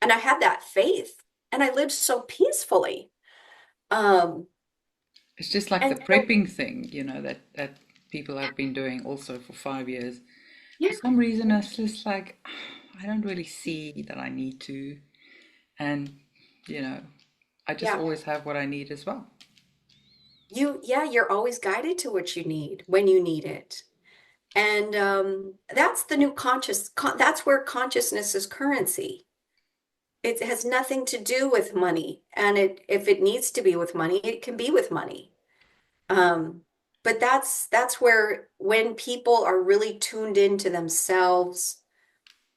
And I had that faith and I lived so peacefully. Um, It's just like the and so, prepping thing, that people have been doing also for 5 years. yeah, For some reason, it's just like I don't really see that I need to, and you know, I just yeah, always have what I need as well. yeah, you're always guided to what you need when you need it. And that's the new that's where consciousness is currency. It has nothing to do with money. And if it needs to be with money, it can be with money. Um, but that's where when people are really tuned into themselves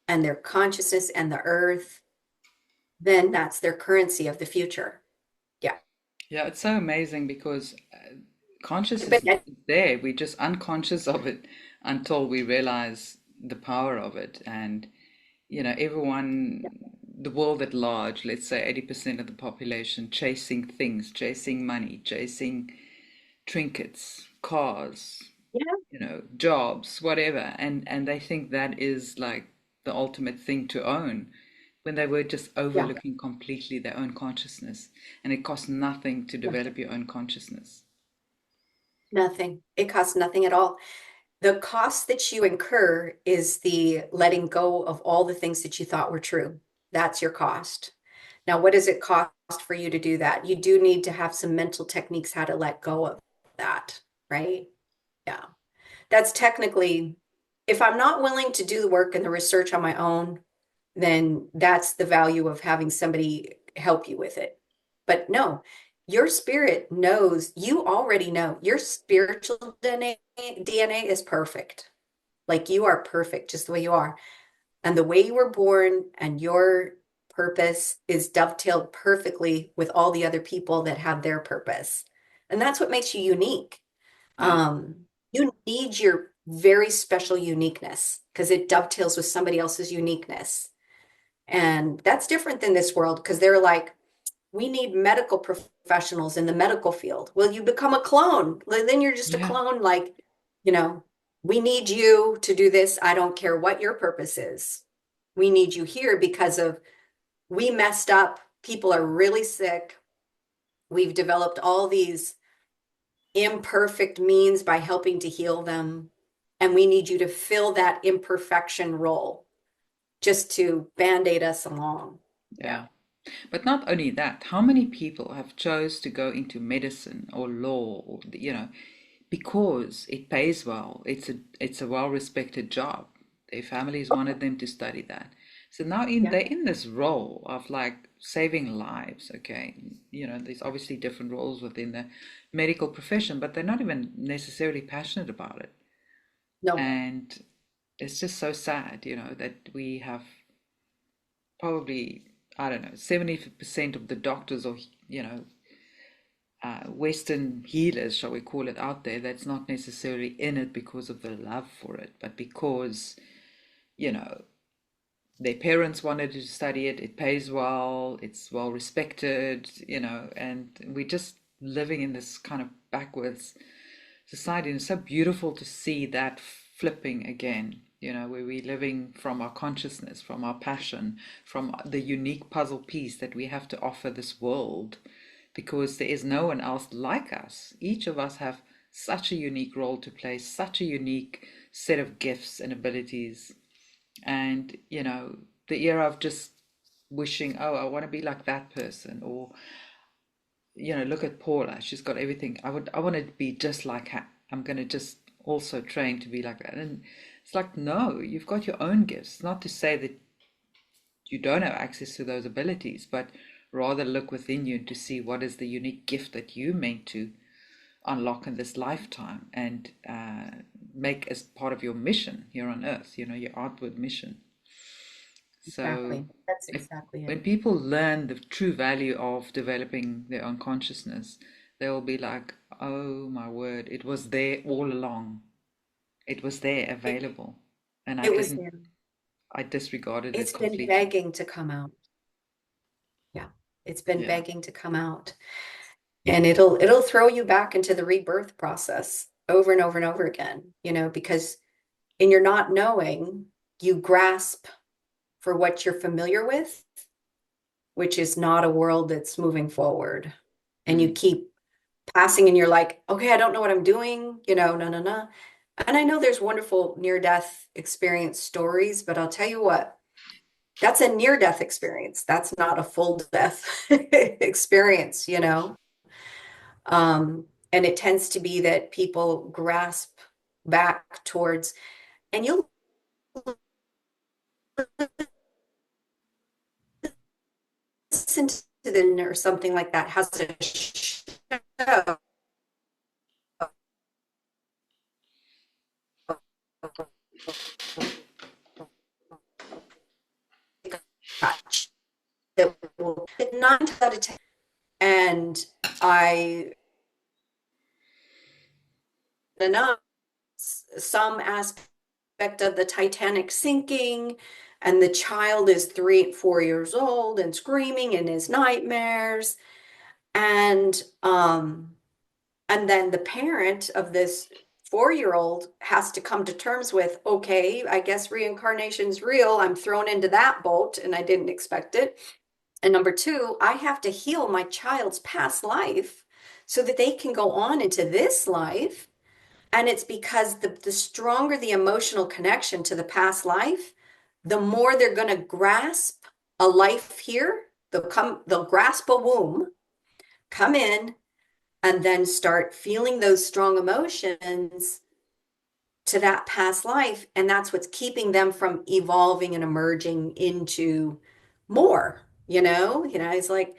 and their consciousness and the earth, then that's their currency of the future. Yeah. Yeah, it's so amazing because But consciousness is there. We're just unconscious of it until we realize the power of it. And, everyone, the world at large, let's say 80% of the population, chasing things, chasing money, chasing trinkets, cars, yeah, jobs, whatever. And they think that is like the ultimate thing to own when they were just yeah, overlooking completely their own consciousness. And it costs nothing to yeah. develop your own consciousness. Nothing. It costs nothing at all. The cost that you incur is the letting go of all the things that you thought were true. That's your cost. Now, what does it cost for you to do that? You do need to have some mental techniques how to let go of that. right? Yeah. That's technically, if I'm not willing to do the work and the research on my own, then that's the value of having somebody help you with it. But no, your spirit knows, you already know your spiritual DNA is perfect. Like you are perfect just the way you are. And the way you were born and your purpose is dovetailed perfectly with all the other people that have their purpose. And that's what makes you unique. Yeah. You need your very special uniqueness because it dovetails with somebody else's uniqueness. And that's different than this world because they're like, we need medical professionals in the medical field. Well, you become a clone. Then you're just a Yeah. clone, like, you know, we need you to do this. I don't care what your purpose is. We need you here because of we messed up. People are really sick. We've developed all these imperfect means by helping to heal them. And we need you to fill that imperfection role just to band-aid us along. Yeah. Yeah. But not only that, how many people have chose to go into medicine or law or, because it pays well. It's a well-respected job. Their families wanted them to study that. So now Yeah. they're in this role of like saving lives, okay? There's obviously different roles within the medical profession, but they're not even necessarily passionate about it. No. And it's just so sad, that we have probably, I don't know, 70% of the doctors or, Western healers, shall we call it, out there, that's not necessarily in it because of the love for it, but because, you know, their parents wanted to study it, it pays well, it's well respected, and we're just living in this kind of backwards society. And it's so beautiful to see that flipping again, where we're living from our consciousness, from our passion, from the unique puzzle piece that we have to offer this world, because there is no one else like us. Each of us have such a unique role to play, such a unique set of gifts and abilities. And, the era of just wishing, oh, I want to be like that person, or, look at Paula, she's got everything. I want to be just like her. I'm going to just also train to be like that. And it's like, no, you've got your own gifts. Not to say that you don't have access to those abilities, but rather look within you to see what is the unique gift that you meant to unlock in this lifetime, and make as part of your mission here on earth, your outward mission. So Exactly. That's if exactly it. when people learn the true value of developing their own consciousness, they will be like, oh my word, it was there all along. It was there It, available. And it was there. I disregarded it It's been completely. begging to come out. Yeah. It's been Yeah. begging to come out. And it'll throw you back into the rebirth process over and over and over again, because in your not knowing, you grasp for what you're familiar with, which is not a world that's moving forward. And you Mm. keep passing and you're like, okay, I don't know what I'm doing, no, no, no. And I know there's wonderful near-death experience stories, but I'll tell you what, that's a near-death experience. That's not a full death experience. And it tends to be that people grasp back towards, and you'll listen to the or something like that has a show that will hit 9 out of 10. And I enough some aspect of the Titanic sinking, and the child is 4 years old and screaming in his nightmares. And and then the parent of this 4-year-old has to come to terms with, okay, I guess reincarnation's real. I'm thrown into that boat and I didn't expect it. And number two, I have to heal my child's past life so that they can go on into this life. And it's because the stronger the emotional connection to the past life, the more they're going to grasp a life here. They'll grasp a womb, come in, and then start feeling those strong emotions to that past life. And that's what's keeping them from evolving and emerging into more, it's like,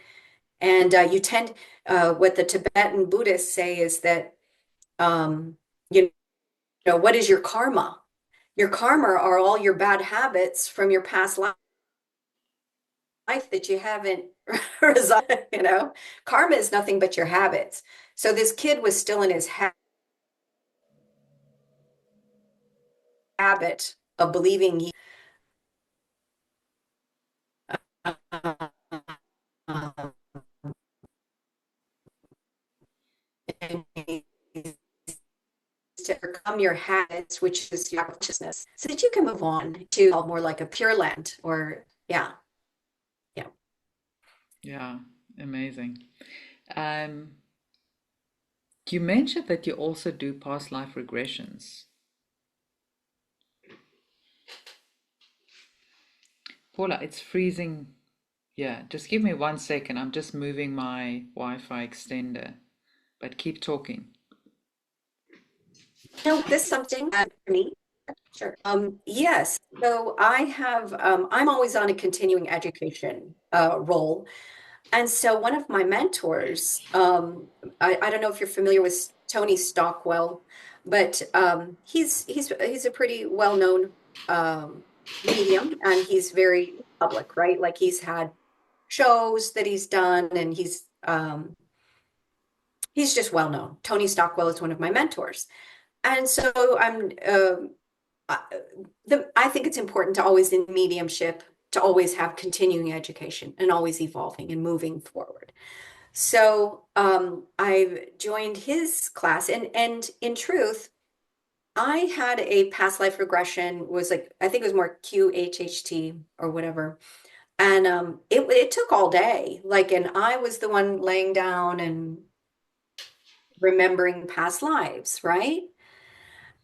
and you tend, what the Tibetan Buddhists say is that, you what is your karma? Your karma are all your bad habits from your past life that you haven't resolved, Karma is nothing but your habits. So this kid was still in his habit of believing he to overcome your habits, which is your consciousness, so that you can move on to more like a pure land or yeah, yeah. Yeah, amazing. Um, you mentioned that you also do past life regressions. Paula, it's freezing. Yeah, just give me 1 second. I'm just moving my Wi-Fi extender, but keep talking. This is something for me. Sure. Yes. So I have, I'm always on a continuing education role. And so one of my mentors, I don't know if you're familiar with Tony Stockwell, but he's a pretty well-known medium, and he's very public, right? Like he's had shows that he's done, and he's just well known. Tony Stockwell is one of my mentors. And so I, I think it's important to always in mediumship to always have continuing education and always evolving and moving forward. So I've joined his class, and in truth, I had a past life regression, was like, I think it was more QHHT or whatever. And it took all day. Like, and I was the one laying down and remembering past lives, right?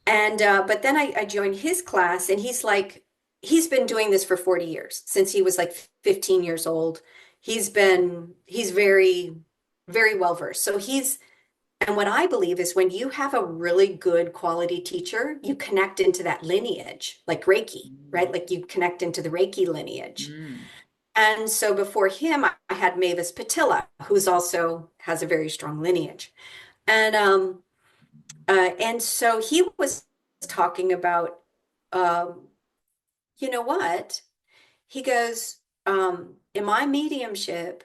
And but then I joined his class, and he's been doing this for 40 years, since he was like 15 years old. He's very, very well versed. And what I believe is when you have a really good quality teacher, you connect into that lineage, like Reiki, right? Mm, Like you connect into the Reiki lineage. mm, And so before him, I had Mavis Patilla, who's also has a very strong lineage. And and so he was talking about, um, you know what? He goes, in my mediumship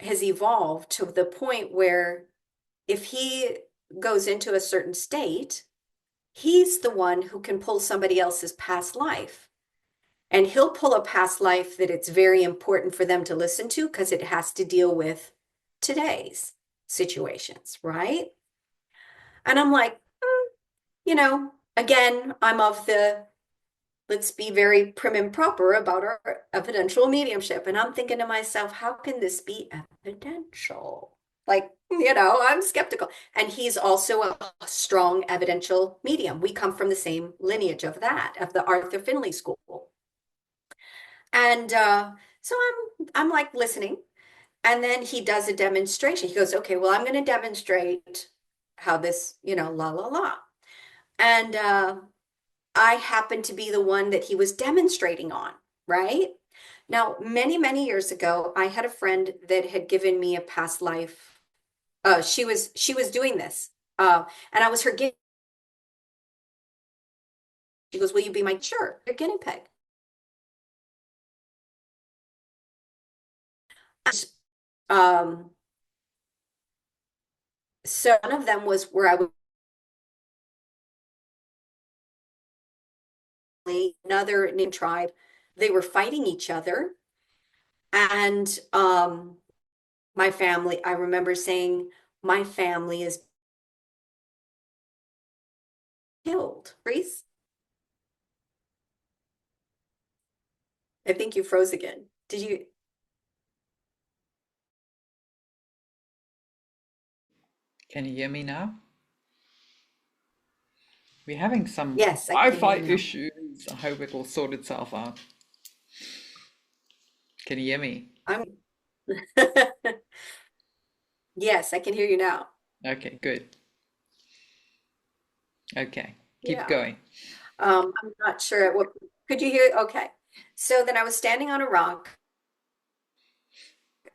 has evolved to the point where if he goes into a certain state, he's the one who can pull somebody else's past life. And he'll pull a past life that it's very important for them to listen to because it has to deal with today's situations, right? And I'm like, again, I'm of the let's be very prim and proper about our evidential mediumship. And I'm thinking to myself, how can this be evidential? Like, I'm skeptical. And he's also a strong evidential medium. We come from the same lineage of that, of the Arthur Finley School. And so I'm like listening. And then he does a demonstration. He goes, okay, well, I'm going to demonstrate how this, la la la. And I happened to be the one that he was demonstrating on, right? Now, many, many years ago, I had a friend that had given me a past life. She was doing this, and I was her guinea. She goes, "Will you be my sure your guinea pig?" And, um, so one of them was where I was another named tribe. They were fighting each other, and my family. I remember saying, "My family is killed." Reese, I think you froze again. Did you? can you hear me now? We're having some Yes, I can hear Wi-Fi you now. issues. I hope it will sort itself out. Can you hear me? I'm Yes, I can hear you now. Okay, good. Okay, keep Yeah. going. I'm not sure at what, could you hear? Okay. So then I was standing on a rock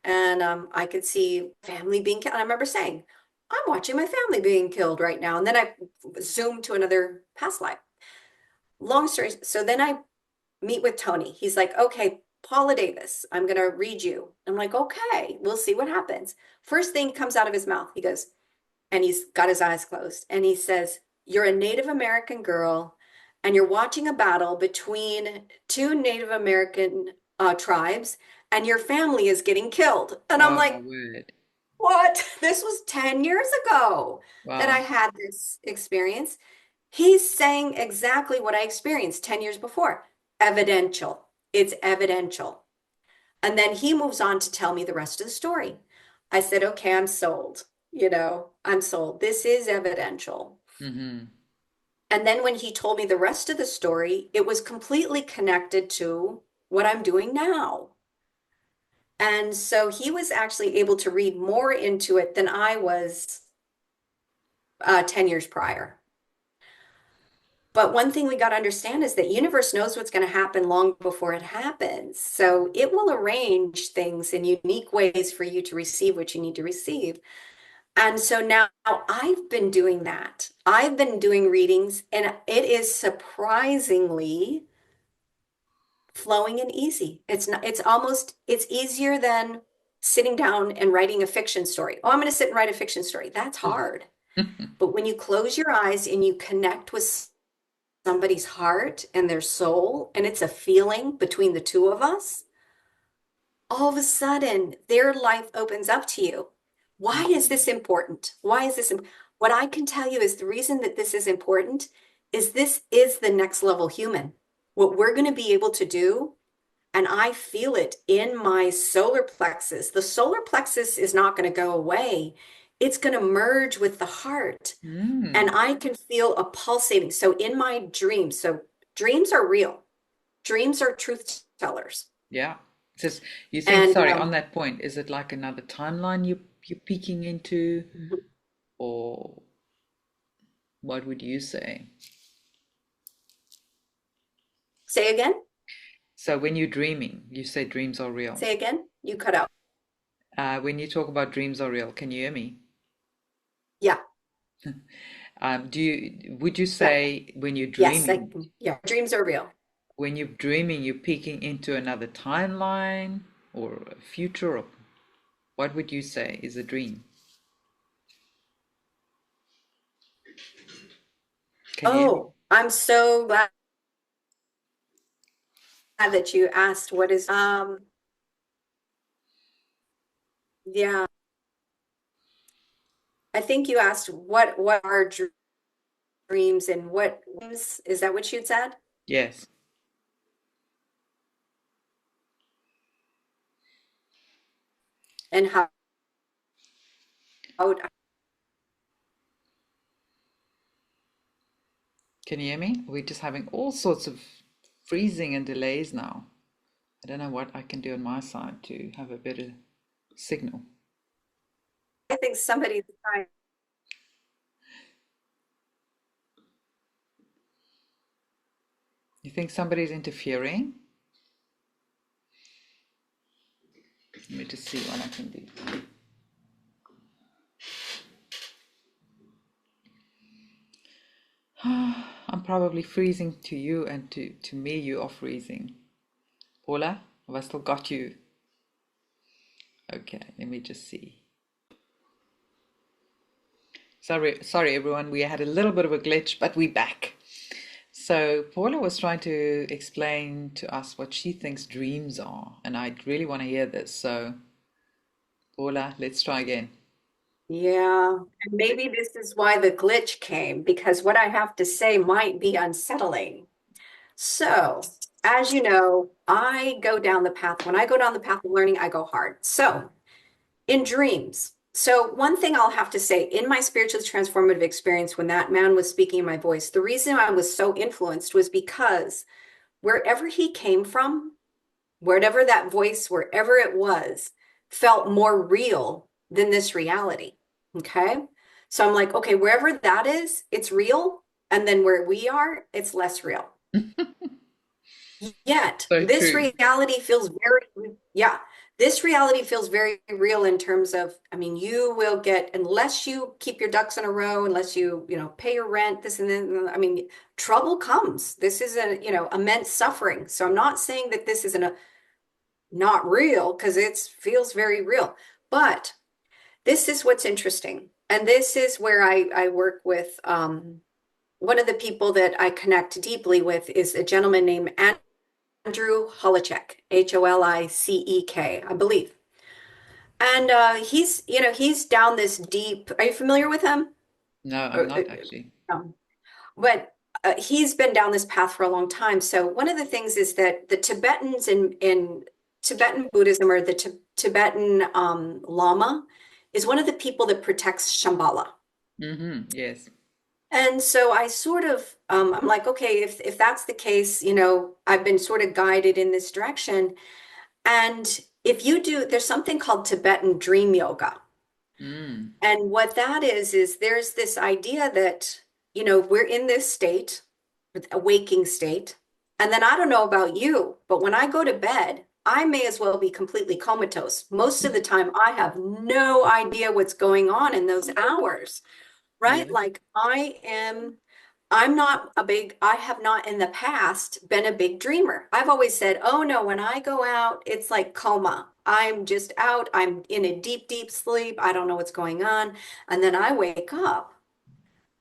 and I could see family being killed. And I remember saying, I'm watching my family being killed right now. And then I zoomed to another past life. Long story. So then I meet with Tony. He's like, okay, Paula Davis, I'm going to read you. I'm like, okay, we'll see what happens. First thing comes out of his mouth. He goes, and he's got his eyes closed. And he says, you're a Native American girl and you're watching a battle between two Native American tribes and your family is getting killed. And I'm Oh my like, word. what? This was 10 years ago that I Wow. had this experience. He's saying exactly what I experienced 10 years before. Evidential. It's evidential. And then he moves on to tell me the rest of the story. I said, okay, I'm sold. I'm sold. This is evidential. Mm-hmm. And then when he told me the rest of the story, it was completely connected to what I'm doing now. And so he was actually able to read more into it than I was 10 years prior. But one thing we got to understand is that universe knows what's going to happen long before it happens. So it will arrange things in unique ways for you to receive what you need to receive. And so now I've been doing that. I've been doing readings, and it is surprisingly flowing and easy. It's not, it's easier than sitting down and writing a fiction story. Oh, I'm going to sit and write a fiction story. That's hard. But when you close your eyes and you connect with somebody's heart and their soul, and it's a feeling between the two of us, all of a sudden their life opens up to you. Why is this important? Why is this? What I can tell you is the reason that this is important is this is the next level human. What we're going to be able to do, and I feel it in my solar plexus. The solar plexus is not going to go away. It's going to merge with the heart. And Mm. I can feel a pulsating. So in my dreams, so dreams are real. Dreams are truth tellers. Yeah. Just you think, And sorry, on that point, is it like another timeline you're peeking into, or what would you say? say again, So when you're dreaming, you say dreams are real. say again, you cut out. When you talk about dreams are real, can you hear me? Yeah, Would you yeah, say yes, yeah, dreams are real. when you're dreaming, you're peeking into another timeline or a future, or what would you say is a dream? Can you hear me? Oh, I'm so glad that you asked what is, yeah, I think you asked what are dreams and what is that what you'd said? Yes. And how Can you hear me? We're just having all sorts of freezing and delays now. I don't know what I can do on my side to have a better signal. I think somebody's trying. You think somebody's interfering? Let me just see what I can do. I'm probably freezing to you, and to me you are freezing. Paula, have I still got you? Okay, let me just see. Sorry everyone, we had a little bit of a glitch, but we're back. So Paula was trying to explain to us what she thinks dreams are, and I really want to hear this. So Paula, let's try again. Yeah, and maybe this is why the glitch came, because what I have to say might be unsettling. So, as you know, I go down the path. When I go down the path of learning, I go hard. So, in dreams, so one thing I'll have to say in my spiritually transformative experience, when that man was speaking in my voice, the reason I was so influenced was because wherever he came from, wherever that voice, wherever it was, felt more real than this reality. Okay. So I'm like, okay, wherever that is, it's real. And then where we are, it's less real. Yet So this true. reality feels very, yeah, this reality feels very real in terms of, I mean, you will get, unless you keep your ducks in a row, unless you pay your rent, this and then, I mean, trouble comes. This is immense suffering. So I'm not saying that this isn't not real, because it feels very real. But this is what's interesting. And this is where I work with, one of the people that I connect deeply with is a gentleman named Andrew Holicek, Holicek, I believe. And he's down this deep. Are you familiar with him? No, I'm Or, not actually. no. But he's been down this path for a long time. So one of the things is that the Tibetans in Tibetan Buddhism, or the Tibetan Lama, is one of the people that protects Shambhala. Yes. And so I sort of, I'm like, okay, if that's the case, I've been sort of guided in this direction. And if you do, there's something called Tibetan dream yoga. Mm. And what that is there's this idea that, we're in this state, a waking state. And then I don't know about you, but when I go to bed, I may as well be completely comatose. Most of the time, I have no idea what's going on in those hours, right? Yeah. Like I have not in the past been a big dreamer. I've always said, oh no, when I go out, it's like coma. I'm just out. I'm in a deep, deep sleep. I don't know what's going on. And then I wake up.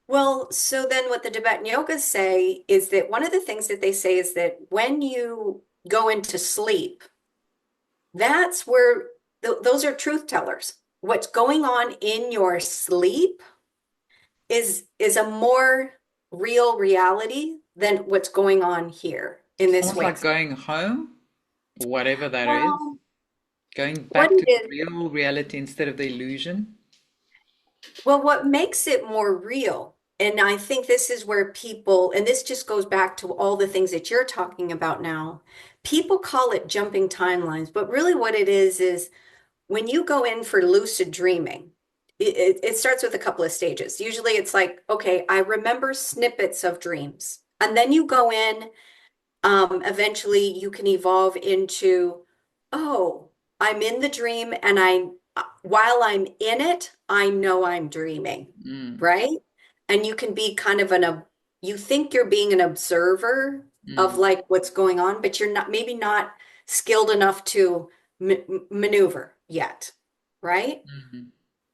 Well, so then what the Tibetan yogas say is that one of the things that they say is that when you go into sleep, that's where those are truth tellers. What's going on in your sleep is a more real reality than what's going on here in It's this almost like wake. going home, whatever that is, Well, going what back to it the is, real reality instead of the illusion. well, what makes it more real, and I think this is where people, and this just goes back to all the things that you're talking about now. People call it jumping timelines, but really what it is when you go in for lucid dreaming, it starts with a couple of stages. Usually it's like, okay, I remember snippets of dreams. And then you go in. Eventually you can evolve into, oh, I'm in the dream, and while I'm in it, I know I'm dreaming, Mm. right? And you can be kind of you think you're being an observer of Mm. like what's going on, but you're not, maybe not skilled enough to maneuver yet, right? Mm.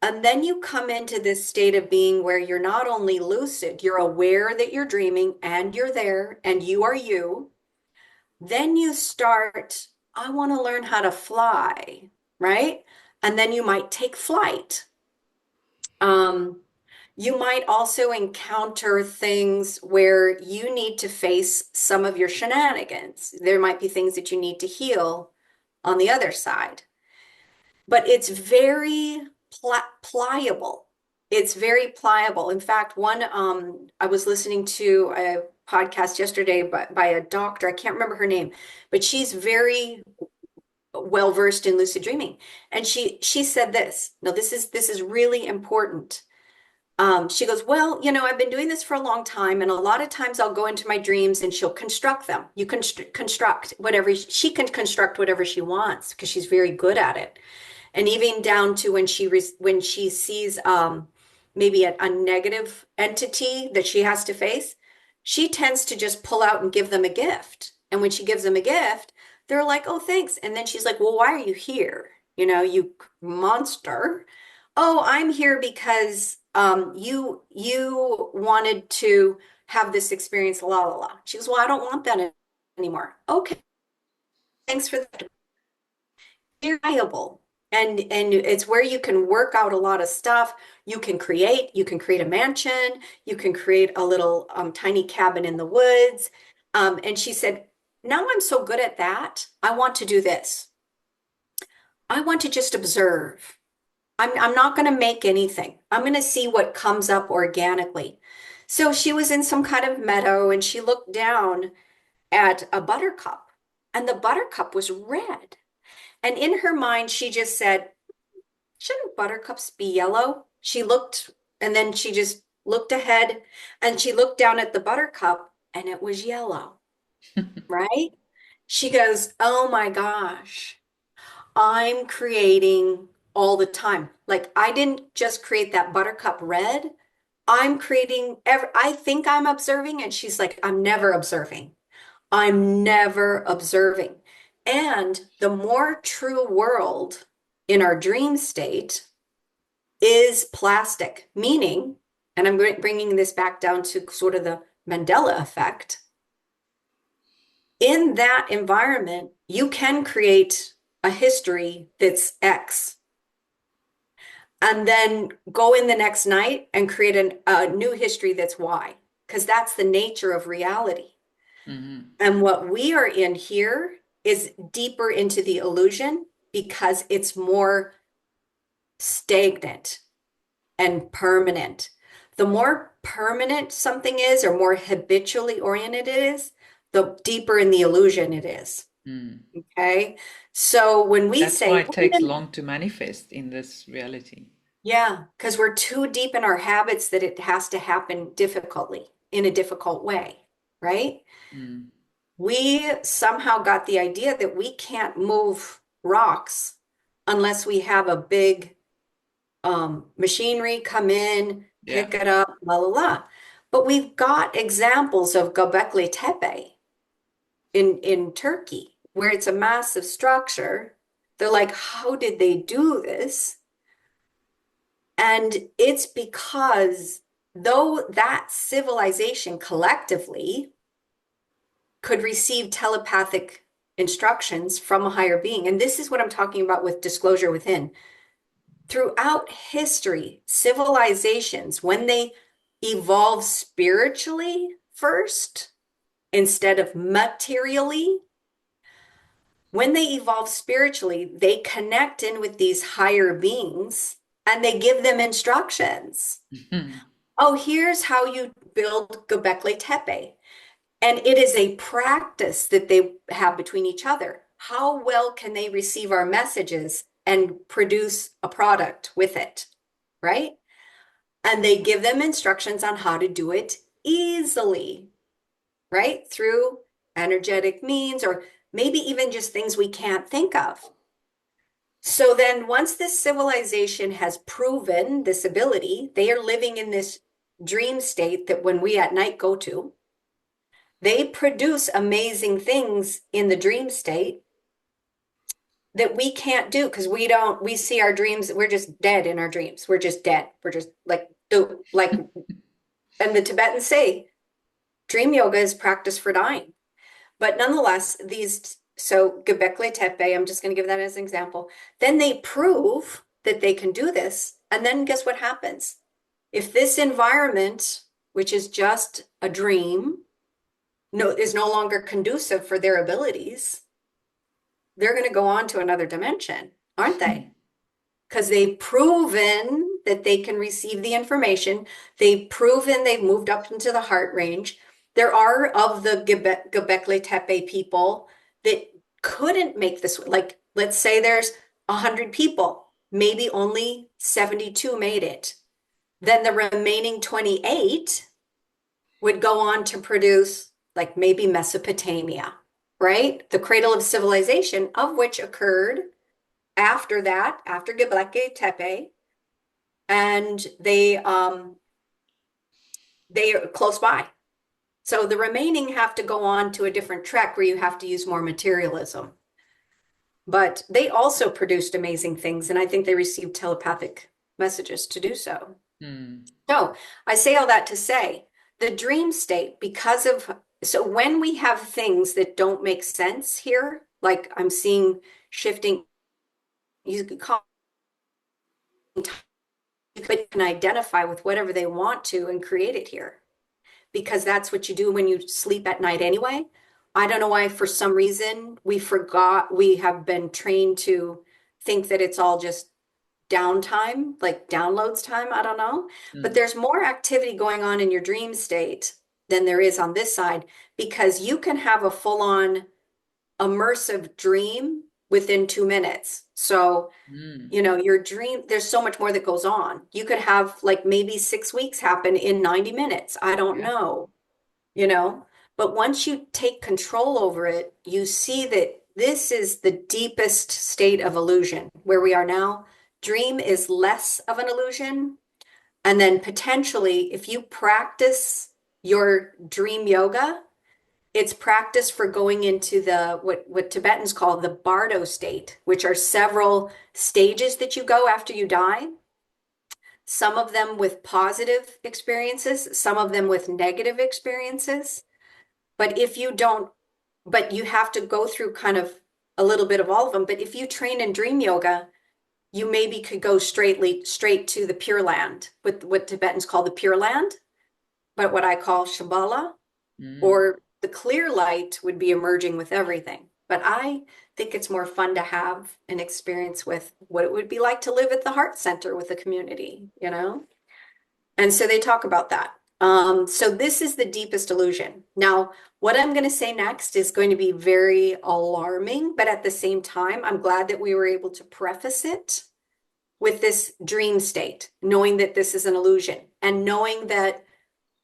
And then you come into this state of being where you're not only lucid, you're aware that you're dreaming and you're there and you are you. Then you start, I want to learn how to fly, right? And then you might take flight. Um, you might also encounter things where you need to face some of your shenanigans. There might be things that you need to heal on the other side, but it's very pliable. It's very pliable. In fact, I was listening to a podcast yesterday by a doctor. I can't remember her name, but she's very well versed in lucid dreaming. And she said this. Now, this is really important. She goes, well, I've been doing this for a long time, and a lot of times I'll go into my dreams and she'll construct them. You can construct whatever she can construct whatever she wants because she's very good at it. And even down to when she sees maybe a negative entity that she has to face, she tends to just pull out and give them a gift. And when she gives them a gift, they're like, "Oh, thanks." And then she's like, "Well, why are you here? You monster." "Oh, I'm here because you wanted to have this experience, la la la." She goes, "Well, I don't want that anymore." "Okay, thanks for that." Valuable. And it's where you can work out a lot of stuff. You can create a mansion, you can create a little tiny cabin in the woods. And she said, now I'm so good at that, I want to do this. I want to just observe. I'm not going to make anything. I'm going to see what comes up organically. So she was in some kind of meadow and she looked down at a buttercup, and the buttercup was red. And in her mind, she just said, shouldn't buttercups be yellow? She looked, and then she just looked ahead and she looked down at the buttercup and it was yellow, right? She goes, oh my gosh, I'm creating all the time. Like I didn't just create that buttercup red. I'm creating I think I'm observing, and she's like, I'm never observing. I'm never observing. And the more true world in our dream state is plastic, meaning, and I'm bringing this back down to sort of the Mandela effect. In that environment, you can create a history that's X and then go in the next night and create a new history that's Y, because that's the nature of reality. Mm-hmm. And what we are in here is deeper into the illusion because it's more stagnant and permanent. The more permanent something is, or more habitually oriented it is, the deeper in the illusion it is. Mm. Okay. So when we That's why say, it takes long to manifest in this reality. yeah, because we're too deep in our habits that it has to happen difficultly, in a difficult way, right? Mm. We somehow got the idea that we can't move rocks unless we have a big machinery come in, Yeah. pick it up, la la la. But we've got examples of Göbekli Tepe in Turkey, where it's a massive structure. They're like, how did they do this? And it's because though that civilization collectively could receive telepathic instructions from a higher being, and this is what I'm talking about with disclosure within. Throughout history, civilizations, when they evolve spiritually first instead of materially, when they evolve spiritually, they connect in with these higher beings and they give them instructions. Oh, here's how you build Göbekli Tepe. And it is a practice that they have between each other. How well can they receive our messages and produce a product with it, right? And they give them instructions on how to do it easily, right? Through energetic means, or maybe even just things we can't think of. So then once this civilization has proven this ability, they are living in this dream state that when we at night go to, they produce amazing things in the dream state that we can't do because we see our dreams, we're just dead in our dreams. We're just dead. We're just like, and the Tibetans say dream yoga is practice for dying. But nonetheless, so Göbekli Tepe, I'm just going to give that as an example. Then they prove that they can do this. And then guess what happens? If this environment, which is just a dream, is no longer conducive for their abilities, they're going to go on to another dimension, aren't they? Because they've proven that they can receive the information. They've proven they've moved up into the heart range. There are of the Göbekli Tepe people that couldn't make this. Like, let's say there's 100 people, maybe only 72 made it. Then the remaining 28 would go on to produce like maybe Mesopotamia, right? The cradle of civilization, of which occurred after that, after Göbekli Tepe, and they are close by. So the remaining have to go on to a different track where you have to use more materialism. But they also produced amazing things, and I think they received telepathic messages to do so. So I say all that to say the dream state, so when we have things that don't make sense here, like I'm seeing shifting, you could call, you can identify with whatever they want to and create it here, because that's what you do when you sleep at night anyway. I don't know why, for some reason, we have been trained to think that it's all just downtime, like downloads time. I don't know. But there's more activity going on in your dream state than there is on this side, because you can have a full-on immersive dream within 2 minutes. So, Mm. your dream, there's so much more that goes on. You could have like maybe 6 weeks happen in 90 minutes. I don't Yeah. know, you know, but once you take control over it, you see that this is the deepest state of illusion where we are now. Dream is less of an illusion. And then potentially, if you practice your dream yoga, it's practice for going into the what Tibetans call the bardo state, which are several stages that you go after you die. Some of them with positive experiences, some of them with negative experiences. But if you don't, but you have to go through kind of a little bit of all of them. But if you train in dream yoga, you maybe could go straight to the Pure Land, with what Tibetans call the Pure Land, but what I call Shambhala, Mm. or the clear light would be emerging with everything. But I think it's more fun to have an experience with what it would be like to live at the heart center with the community, you know? And so they talk about that. So this is the deepest illusion. Now, what I'm going to say next is going to be very alarming, but at the same time, I'm glad that we were able to preface it with this dream state, knowing that this is an illusion and knowing that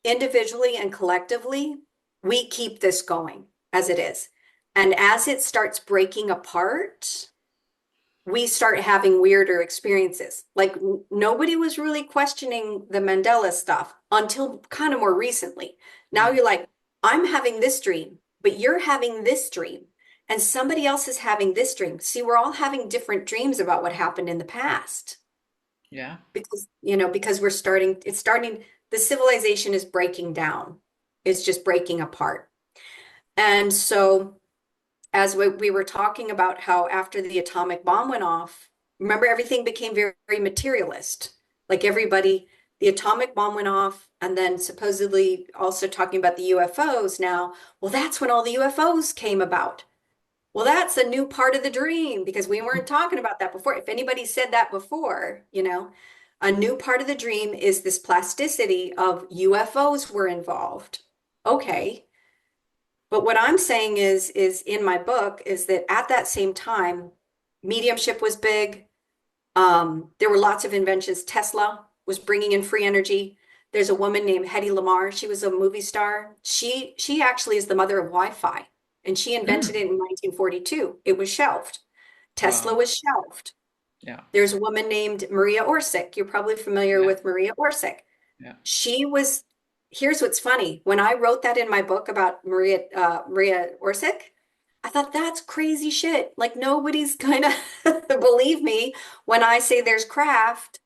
individually and collectively, we keep this going as it is. And as it starts breaking apart, we start having weirder experiences. Like nobody was really questioning the Mandela stuff until kind of more recently. Now Mm. you're like, I'm having this dream, but you're having this dream, and somebody else is having this dream. See, we're all having different dreams about what happened in the past Yeah. because it's starting, the civilization is breaking down. It's just breaking apart. And so as we were talking about how after the atomic bomb went off, remember everything became very, very materialist. Like everybody, the atomic bomb went off, and then supposedly also talking about the UFOs now. Well, that's when all the UFOs came about. Well, that's a new part of the dream because we weren't talking about that before. If anybody said that before, a new part of the dream is this plasticity of UFOs were involved. Okay. But what I'm saying is in my book is that at that same time, mediumship was big. There were lots of inventions. Tesla was bringing in free energy. There's a woman named Hedy Lamarr. She was a movie star. She actually is the mother of Wi-Fi, and she invented Mm. it in 1942. It was shelved. Tesla Wow. was shelved. Yeah. There's a woman named Maria Orsic. You're probably familiar Yeah. with Maria Orsic. Yeah. She was, here's what's funny. When I wrote that in my book about Maria Orsic, I thought that's crazy shit. Like nobody's gonna believe me when I say there's craft.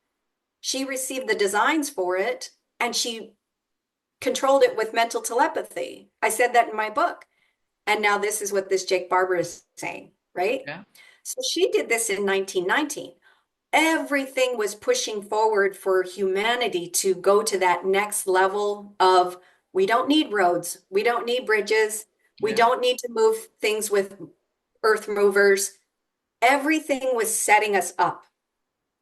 She received the designs for it and she controlled it with mental telepathy. I said that in my book. And now this is what this Jake Barber is saying, right? Yeah. So she did this in 1919. Everything was pushing forward for humanity to go to that next level of we don't need roads, we don't need bridges, we Yeah. don't need to move things with earth movers. Everything was setting us up.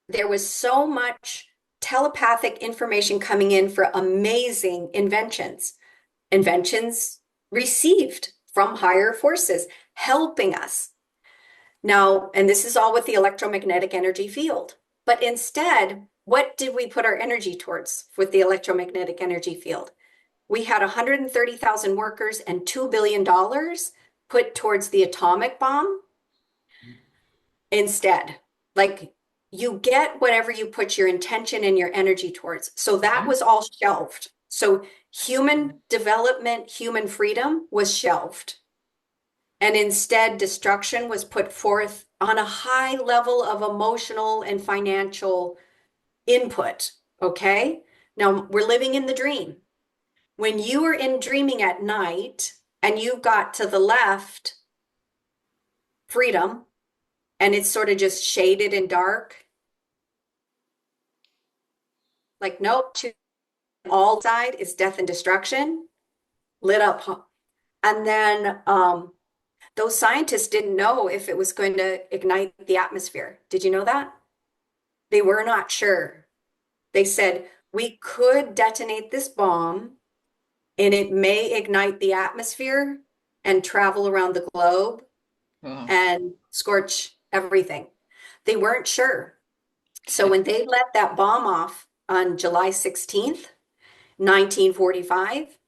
There was so much telepathic information coming in for amazing inventions received from higher forces, helping us. Now, and this is all with the electromagnetic energy field. But instead, what did we put our energy towards with the electromagnetic energy field? We had 130,000 workers and $2 billion put towards the atomic bomb instead. Like you get whatever you put your intention and your energy towards. So that Yeah. was all shelved. So human development, human freedom was shelved. And instead, destruction was put forth on a high level of emotional and financial input. Okay. Now we're living in the dream. When you are in dreaming at night and you've got to the left freedom and it's sort of just shaded and dark, like, nope, to all side is death and destruction, lit up. And then those scientists didn't know if it was going to ignite the atmosphere. Did you know that? They were not sure. They said, we could detonate this bomb and it may ignite the atmosphere and travel around the globe. Wow. and scorch everything. They weren't sure. So when they let that bomb off on July 16th, 1945,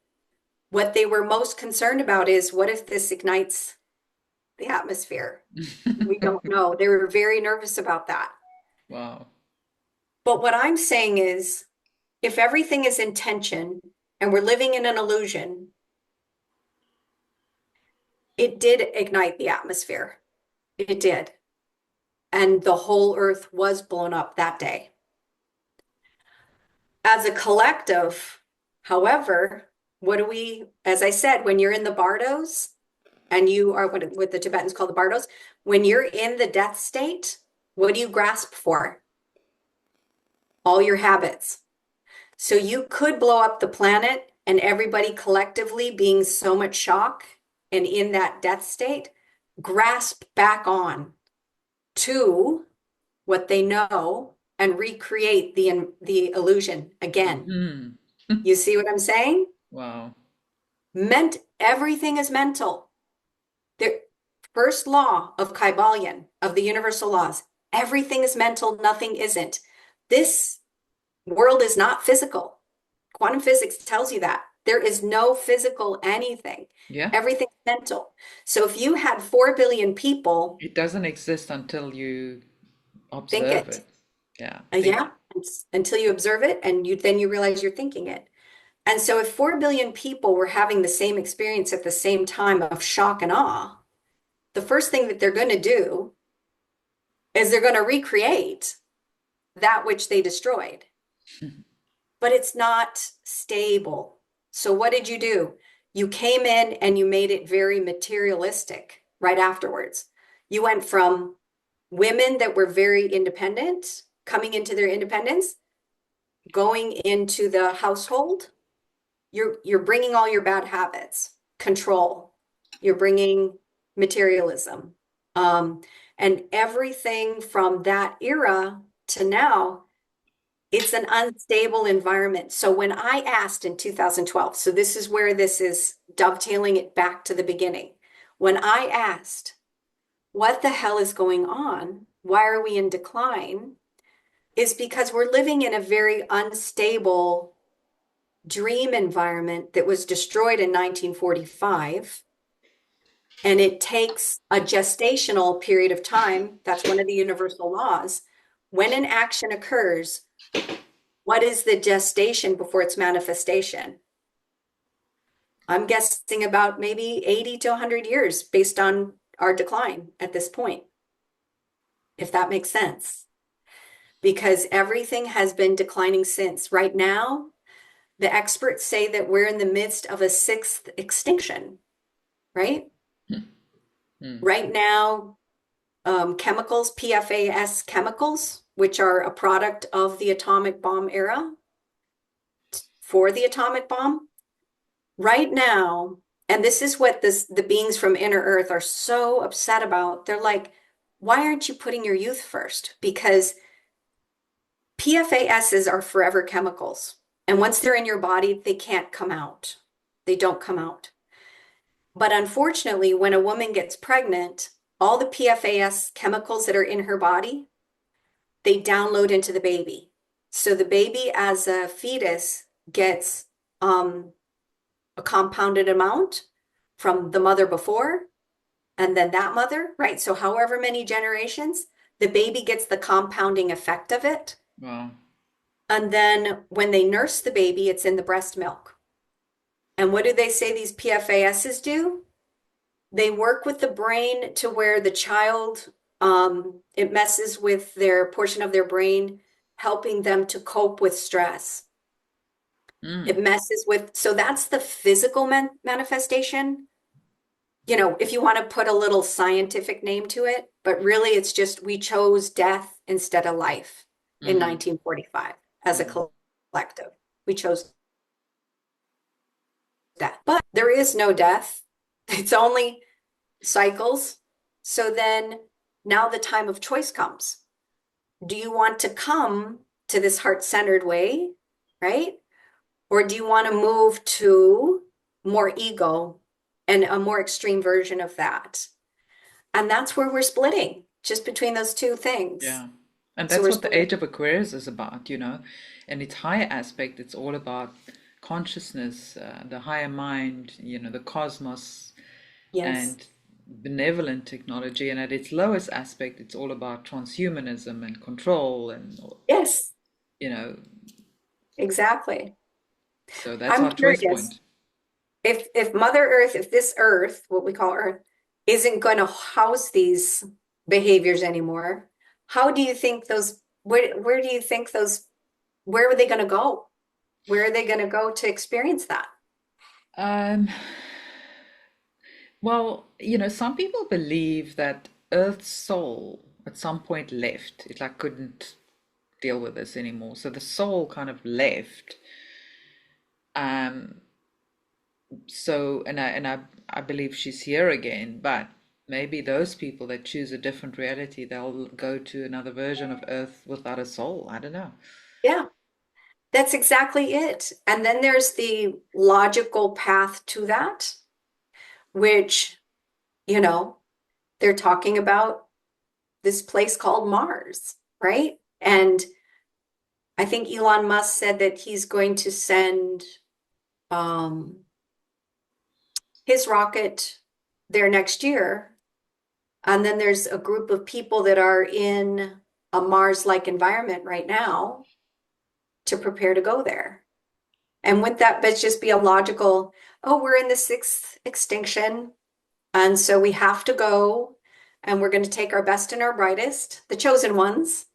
what they were most concerned about is what if this ignites the atmosphere? We don't know. They were very nervous about that. Wow. But what I'm saying is, if everything is intention and we're living in an illusion, it did ignite the atmosphere. It did. And the whole earth was blown up that day. As a collective, however, what do we, as I said, when you're in the bardos and you are what the Tibetans call the bardos, when you're in the death state, what do you grasp for? All your habits. So you could blow up the planet and everybody collectively being so much shock and in that death state, grasp back on to what they know and recreate the illusion again. Hmm. You see what I'm saying? Wow. Everything is mental. The first law of Kybalion, of the universal laws, everything is mental, nothing isn't. This world is not physical. Quantum physics tells you that. There is no physical anything. Yeah. Everything's mental. So if you had 4 billion people It doesn't exist until you think observe it, it. Yeah. Think yeah, until you observe it and then you realize you're thinking it. And so if 4 billion people were having the same experience at the same time of shock and awe, the first thing that they're going to do is they're going to recreate that which they destroyed. But it's not stable. So what did you do? You came in and you made it very materialistic right afterwards. You went from women that were very independent, coming into their independence, going into the household. You're bringing all your bad habits, control. You're bringing materialism. And everything from that era to now, it's an unstable environment. So when I asked in 2012, so this is where this is dovetailing it back to the beginning. When I asked, what the hell is going on? Why are we in decline? Is because we're living in a very unstable dream environment that was destroyed in 1945. And it takes a gestational period of time. That's one of the universal laws. When an action occurs, what is the gestation before its manifestation? I'm guessing about maybe 80 to 100 years based on our decline at this point, if that makes sense. Because everything has been declining since. Right now, the experts say that we're in the midst of a sixth extinction, right? Hmm. Right now, chemicals, PFAS chemicals, which are a product of the atomic bomb era, for the atomic bomb, right now, and this is what the beings from inner earth are so upset about. They're like, why aren't you putting your youth first? Because PFASs are forever chemicals. And once they're in your body, they can't come out. They don't come out. But unfortunately, when a woman gets pregnant, all the PFAS chemicals that are in her body, they download into the baby. So the baby as a fetus gets a compounded amount from the mother before and then that mother, right? So however many generations, the baby gets the compounding effect of it. Wow. And then when they nurse the baby, it's in the breast milk. And what do they say these PFASs do? They work with the brain to where the child, it messes with their portion of their brain, helping them to cope with stress. It Mm. messes with, so that's the physical manifestation. You know, if you want to put a little scientific name to it, but really it's just we chose death instead of life in Mm-hmm. 1945 as a Mm. collective. We chose death, but there is no death. It's only cycles. So then now the time of choice comes. Do you want to come to this heart-centered way, right? Or do you want to move to more ego and a more extreme version of that? And that's where we're splitting, just between those two things. Yeah. And So that's we're what the splitting. Age of Aquarius is about, you know. And its higher aspect, it's all about consciousness, the higher mind, you know, the cosmos, Yes. and benevolent technology. And at its lowest aspect, it's all about transhumanism and control, and, Yes, you know, exactly. so that's I'm our choice curious. point. If Mother Earth, if this Earth, what we call Earth, isn't going to house these behaviors anymore, how do you think those, where do you think those, where are they going to go? Where are they going to go to experience that? Um, well, you know, some people believe that Earth's soul at some point left. It like couldn't deal with this anymore. So the soul kind of left. Um, so and I believe she's here again, but maybe those people that choose a different reality, they'll go to another version of Earth without a soul. I don't know. Yeah, that's exactly it. And then there's the logical path to that, which, you know, they're talking about this place called Mars, right? And I think Elon Musk said that he's going to send um, his rocket there next year. And then there's a group of people that are in a Mars-like environment right now to prepare to go there. And wouldn't that but just be a logical, oh, we're in the sixth extinction, and so we have to go, and we're going to take our best and our brightest, the chosen ones,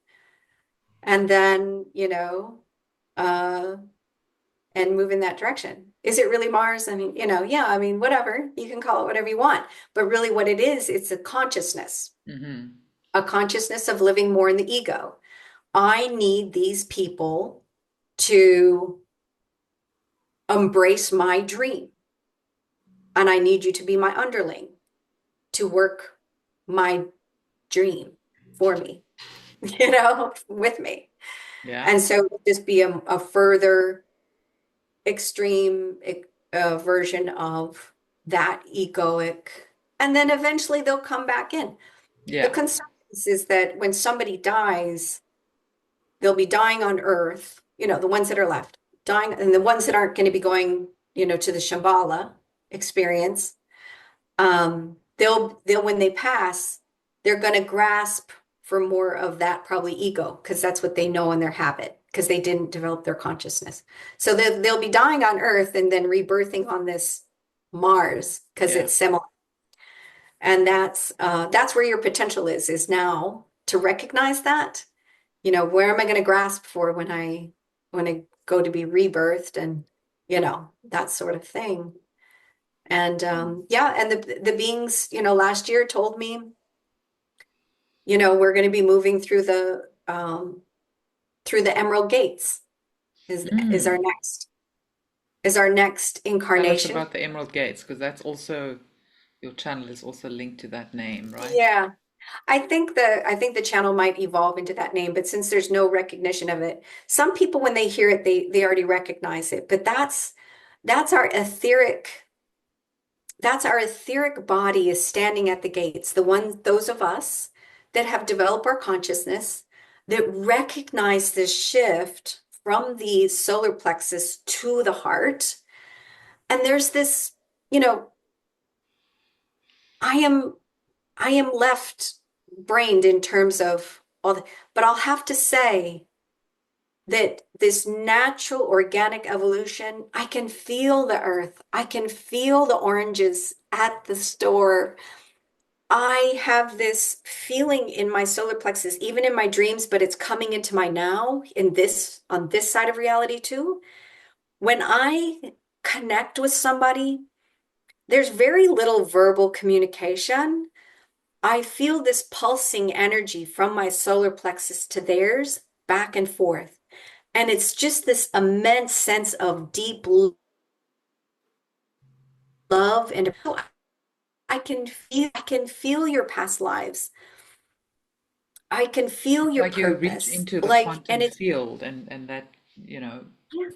and then, uh, and move in that direction. Is it really Mars? I mean, yeah, I mean, whatever. You can call it whatever you want. But really, what it is, it's Hmm. a consciousness of living more in the ego. I need these people to embrace my dream, and I need you to be my underling to work my dream for me, with me. Yeah. And so just be a further extreme version of that egoic. And then eventually they'll come back in. The Yeah. concern is that when somebody dies, they'll be dying on Earth, the ones that are left, dying, and the ones that aren't going to be going, to the Shambhala experience. They'll when they pass, they're going to grasp for more of that probably ego because that's what they know in their habit because they didn't develop their consciousness. So they'll be dying on Earth and then rebirthing on this Mars because Yeah. it's similar. And that's where your potential is now to recognize that. Where am I going to grasp for when I go to be rebirthed and that sort of thing. And yeah, and the beings, last year told me, we're going to be moving through the Emerald Gates is our Mm. next Tell us incarnation. about the Emerald Gates, because that's also your channel is also linked to that name, right? Yeah, I think the channel might evolve into that name, but since there's no recognition of it, some people when they hear it, they already recognize it. But that's our etheric That's our etheric body is standing at the gates, those of us that have developed our consciousness, that recognize this shift from the solar plexus to the heart. And there's this, you know, I am I am left brained in terms of but I'll have to say that this natural organic evolution, I can feel the earth. I can feel the oranges at the store. I have this feeling in my solar plexus, even in my dreams, but it's coming into my now on this side of reality too. When I connect with somebody, there's very little verbal communication. I feel this pulsing energy from my solar plexus to theirs back and forth. And it's just this immense sense of deep love and I can feel your past lives. I can feel It's your like you reach purpose. into the Like, quantum and it's field, and that, you know, yeah.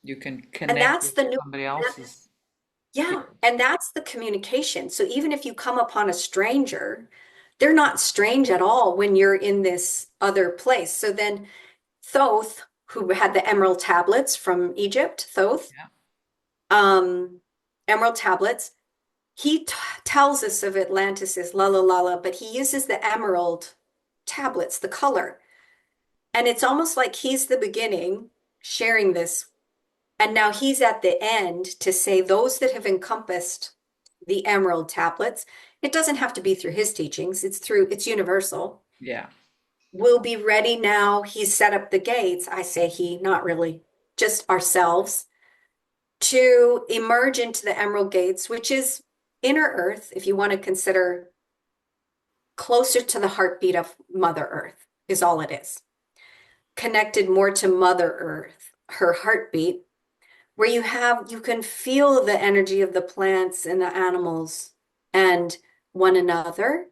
you can And connect that's with the new somebody that, else's. Yeah, and that's the communication. So even if you come upon a stranger, they're not strange at all when you're in this other place. So then Thoth, who had the emerald tablets from Egypt, Thoth, Yeah. um, emerald tablets, he tells us of Atlantis as la la la la, but he uses the emerald tablets, the color. And it's almost like he's the beginning sharing this. And now he's at the end to say those that have encompassed the emerald tablets, it doesn't have to be through his teachings, it's universal. Yeah. We'll be ready now. He's set up the gates. I say he, not really, just ourselves to emerge into the emerald gates, which is inner earth, if you want to consider closer to the heartbeat of Mother Earth, is all it is. Connected more to Mother Earth, her heartbeat, where you can feel the energy of the plants and the animals and one another.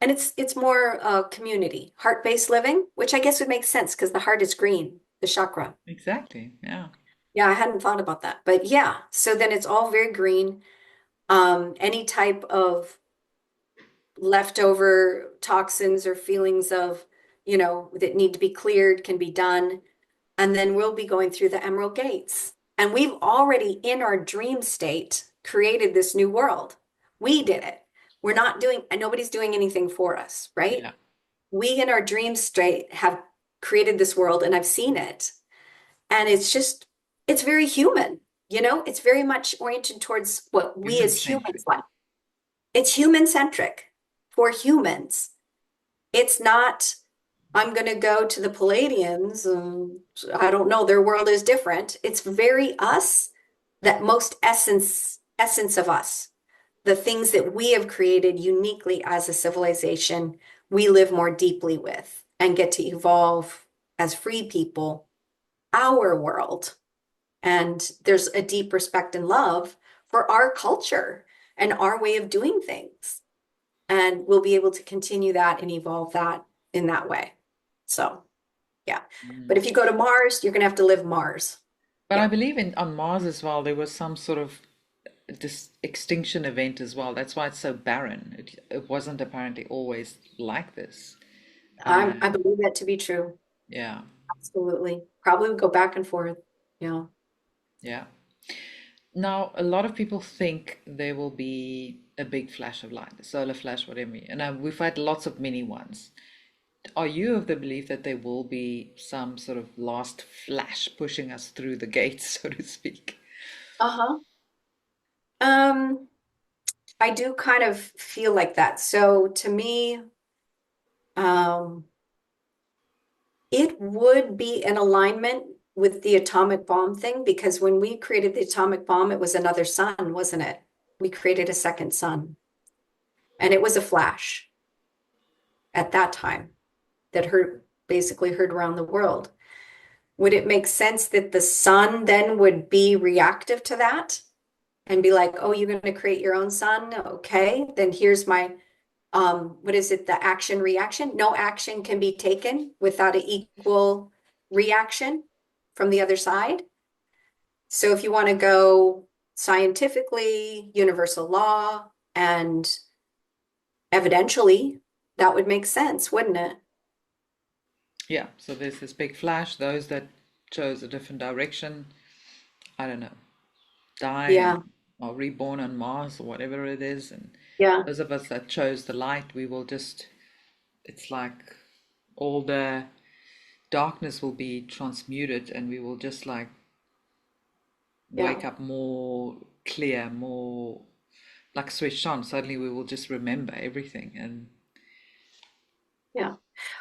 And it's more community, heart-based living, which I guess would make sense because the heart is green, the chakra. Exactly. Yeah. Yeah, I hadn't thought about that. But yeah, so then it's all very green. Any type of leftover toxins or feelings of, that need to be cleared can be done. And then we'll be going through the Emerald Gates. And we've already, in our dream state, created this new world. We did it. We're not doing, and nobody's doing anything for us, right? Yeah. We in our dream state have created this world, and I've seen it. And it's very human, it's very much oriented towards what we Human as humans centric. like. It's human centric for humans. It's not, I'm going to go to the Palladians. I don't know, their world is different. It's very us, that most essence of us, the things that we have created uniquely as a civilization, we live more deeply with and get to evolve as free people, our world. And there's a deep respect and love for our culture and our way of doing things. And we'll be able to continue that and evolve that in that way. So, yeah. But Mm. if you go to Mars, you're going to have to live Mars. But I Yeah. believe in on Mars as well, there was some sort of this extinction event as well. That's why it's so barren. It wasn't apparently always like this. I Um, believe that to be true. yeah, Absolutely. Probably would go back and forth. Yeah. yeah. Now, a lot of people think there will be a big flash of light, a solar flash, whatever. And we've had lots of mini ones. Are you of the belief that there will be some sort of last flash pushing us through the gates, so to speak? Uh-huh. Um, I do kind of feel like that. So to me, um, it would be in alignment with the atomic bomb thing because when we created the atomic bomb, it was another sun, wasn't it? We created a second sun, and it was a flash at that time that basically heard around the world. Would it make sense that the sun then would be reactive to that and be like, oh, you're going to create your own sun? Okay, then here's my what is it, the action reaction? No action can be taken without an equal reaction from the other side. So if you want to go scientifically, universal law, and evidentially, that would make sense, wouldn't it? Yeah, so there's this big flash. Those that chose a different direction, I don't know, die and Yeah, are reborn on Mars or whatever it is. And yeah, those of us that chose the light, we will just, it's like all the darkness will be transmuted and we will just like yeah, wake up more clear, more like switched on. Suddenly we will just remember everything. And yeah.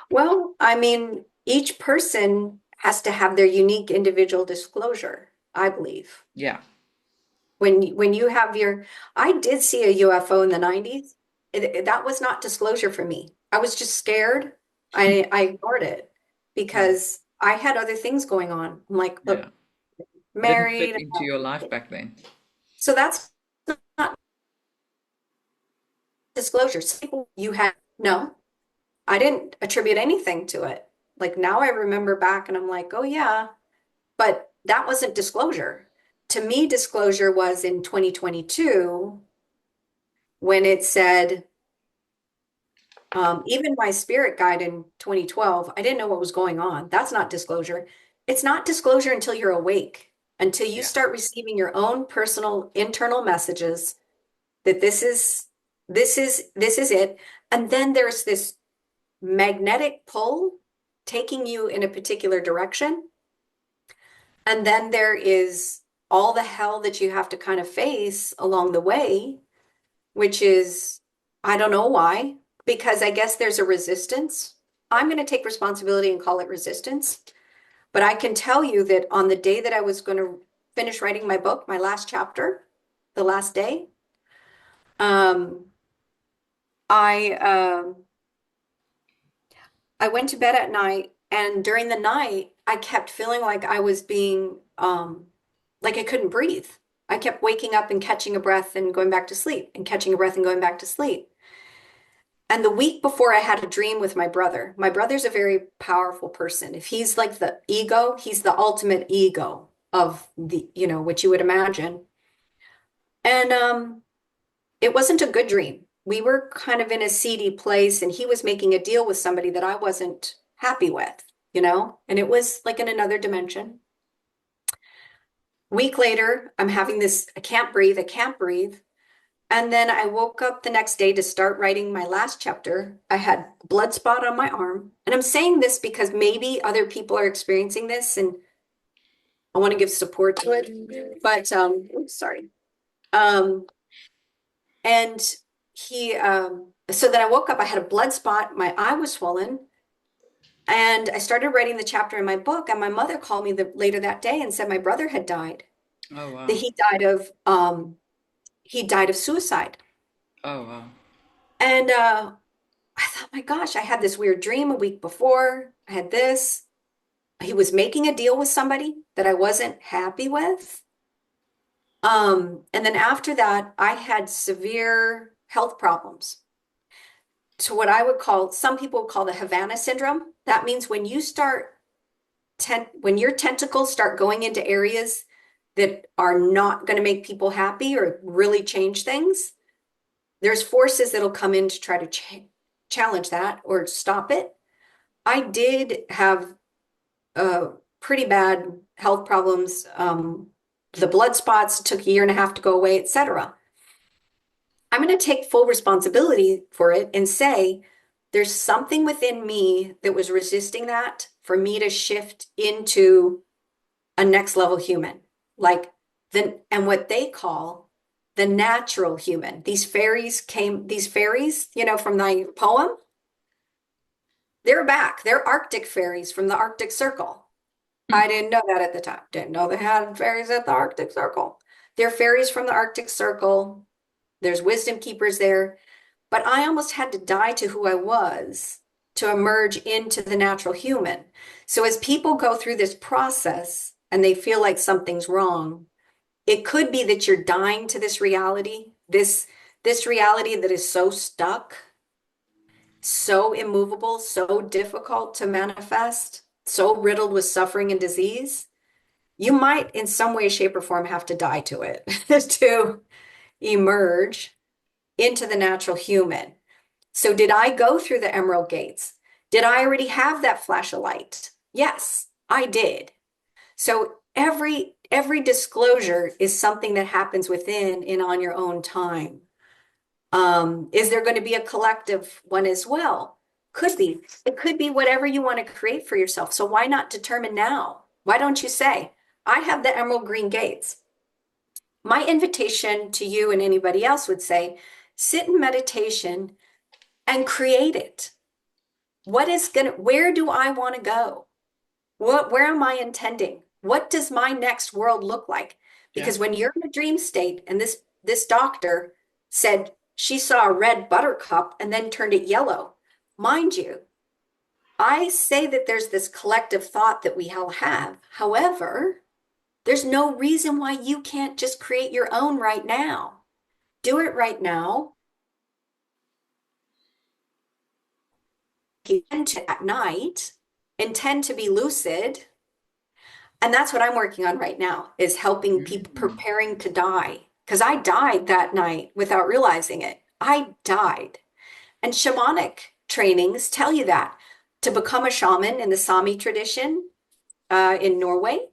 Well, I mean, each person has to have their unique individual disclosure, I believe. yeah, When you have I did see a UFO in the 90s. That was not disclosure for me. I was just scared. I ignored it yeah, because I had other things going on. I'm like, yeah. look, It didn't fit married. into your life back then. So that's not disclosure. Some people you had, no, I didn't attribute anything to it. Like now I remember back and I'm like, oh yeah, but that wasn't disclosure. to me, disclosure was in 2022 when it said, even my spirit guide in 2012, I didn't know what was going on. That's not disclosure. It's not disclosure until you're awake, until you Yeah. start receiving your own personal internal messages that this is it. And then there's this magnetic pull taking you in a particular direction. And then there is all the hell that you have to kind of face along the way, which is, I don't know why, because I guess there's a resistance. I'm going to take responsibility and call it resistance. But I can tell you that on the day that I was going to finish writing my book, my last chapter, the last day, um, I I went to bed at night, and during the night, I kept feeling like I was being like I couldn't breathe. I kept waking up and catching a breath and going back to sleep and catching a breath and going back to sleep. And the week before, I had a dream with my brother. My brother's a very powerful person. If he's like the ego, he's the ultimate ego of the, what you would imagine. And it wasn't a good dream. We were kind of in a seedy place, and he was making a deal with somebody that I wasn't happy with, and it was like in another dimension. Week later, I'm having this, I can't breathe, I can't breathe. And then I woke up the next day to start writing my last chapter. I had blood spot on my arm. And I'm saying this because maybe other people are experiencing this and I want to give support to it. But oops, sorry. Um, and so then I woke up, I had a blood spot, my eye was swollen, and I started writing the chapter in my book, and my mother called me later that day and said my brother had died. Oh, That wow. he died of suicide. Oh, wow. And I thought, my gosh, I had this weird dream a week before. I had this. He was making a deal with somebody that I wasn't happy with. And then after that, I had severe health problems. To what I would call, some people would call the Havana syndrome. That means when you start, when your tentacles start going into areas that are not going to make people happy or really change things, there's forces that'll come in to try to challenge that or stop it. I did have pretty bad health problems. The blood spots took a year and a half to go away, etc. I'm going to take full responsibility for it and say there's something within me that was resisting that for me to shift into a next level human, like and what they call the natural human. These fairies, from the poem, they're back. They're Arctic fairies from the Arctic Circle. I didn't know that at the time. Didn't know they had fairies at the Arctic Circle. They're fairies from the Arctic Circle. There's wisdom keepers there. But I almost had to die to who I was to emerge into the natural human. So as people go through this process and they feel like something's wrong, it could be that you're dying to this reality, this reality that is so stuck, so immovable, so difficult to manifest, so riddled with suffering and disease. You might, in some way, shape, or form, have to die to it to emerge into the natural human. So, did I go through the emerald gates? Did I already have that flash of light? Yes, I did. So, every disclosure is something that happens within and on your own time. Is there going to be a collective one as well? Could be. It could be whatever you want to create for yourself. So why not determine now? Why don't you say, I have the emerald green gates. My invitation to you and anybody else would say, sit in meditation and create it. Where do I want to go? Where am I intending? What does my next world look like? Yeah. Because when you're in a dream state, and this doctor said she saw a red buttercup and then turned it yellow. Mind you, I say that there's this collective thought that we all have. However, there's no reason why you can't just create your own right now. Do it right now. At night, intend to be lucid. And that's what I'm working on right now, is helping people Mm. preparing to die. Because I died that night without realizing it. I died. And shamanic trainings tell you that. To become a shaman in the Sami tradition in Norway,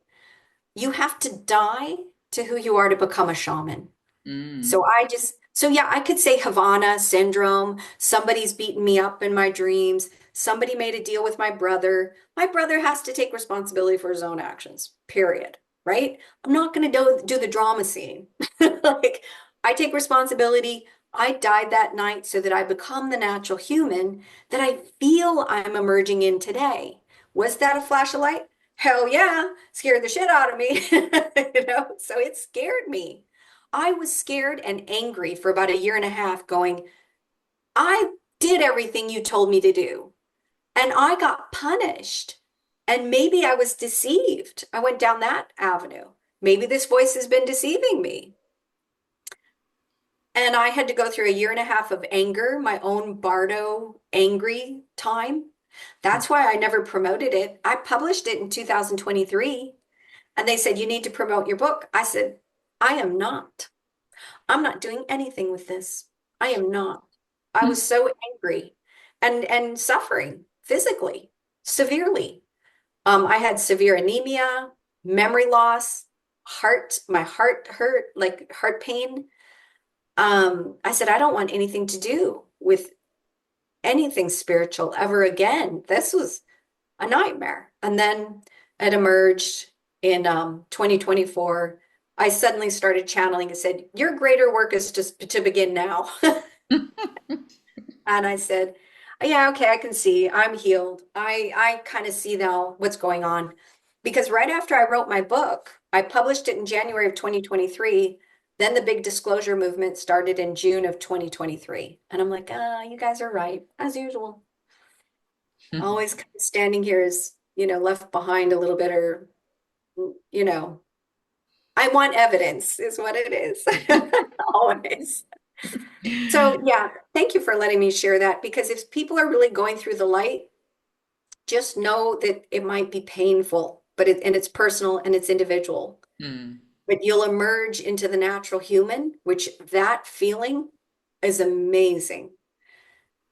you have to die to who you are to become a shaman. Mm. So yeah, I could say Havana syndrome. Somebody's beaten me up in my dreams. Somebody made a deal with my brother. My brother has to take responsibility for his own actions, period. Right? I'm not going to do the drama scene. Like, I take responsibility. I died that night so that I become the natural human that I feel I'm emerging in today. Was that a flash of light? Hell yeah, scared the shit out of me. So it scared me. I was scared and angry for about a year and a half, going, I did everything you told me to do, and I got punished. And maybe I was deceived. I went down that avenue. Maybe this voice has been deceiving me. And I had to go through a year and a half of anger, my own Bardo angry time. That's why I never promoted it. I published it in 2023, and they said, you need to promote your book. I said, I am not. I'm not doing anything with this. I am not. I was so angry and suffering physically, severely. I had severe anemia, memory loss, my heart hurt, like heart pain. I said, I don't want anything to do with anything spiritual ever again. This was a nightmare. And then it emerged in 2024. I suddenly started channeling and said, your greater work is just to begin now. And I said, yeah, okay, I can see I'm healed. I kind of see now what's going on. Because right after I wrote my book, I published it in January of 2023. Then the big disclosure movement started in June of 2023. And I'm like, you guys are right, as usual. Always kind of standing here as, left behind a little bit, or, you know, I want evidence is what it is. Always. So yeah, thank you for letting me share that, because if people are really going through the light, just know that it might be painful, and it's personal and it's individual. Mm. But you'll emerge into the natural human, which that feeling is amazing.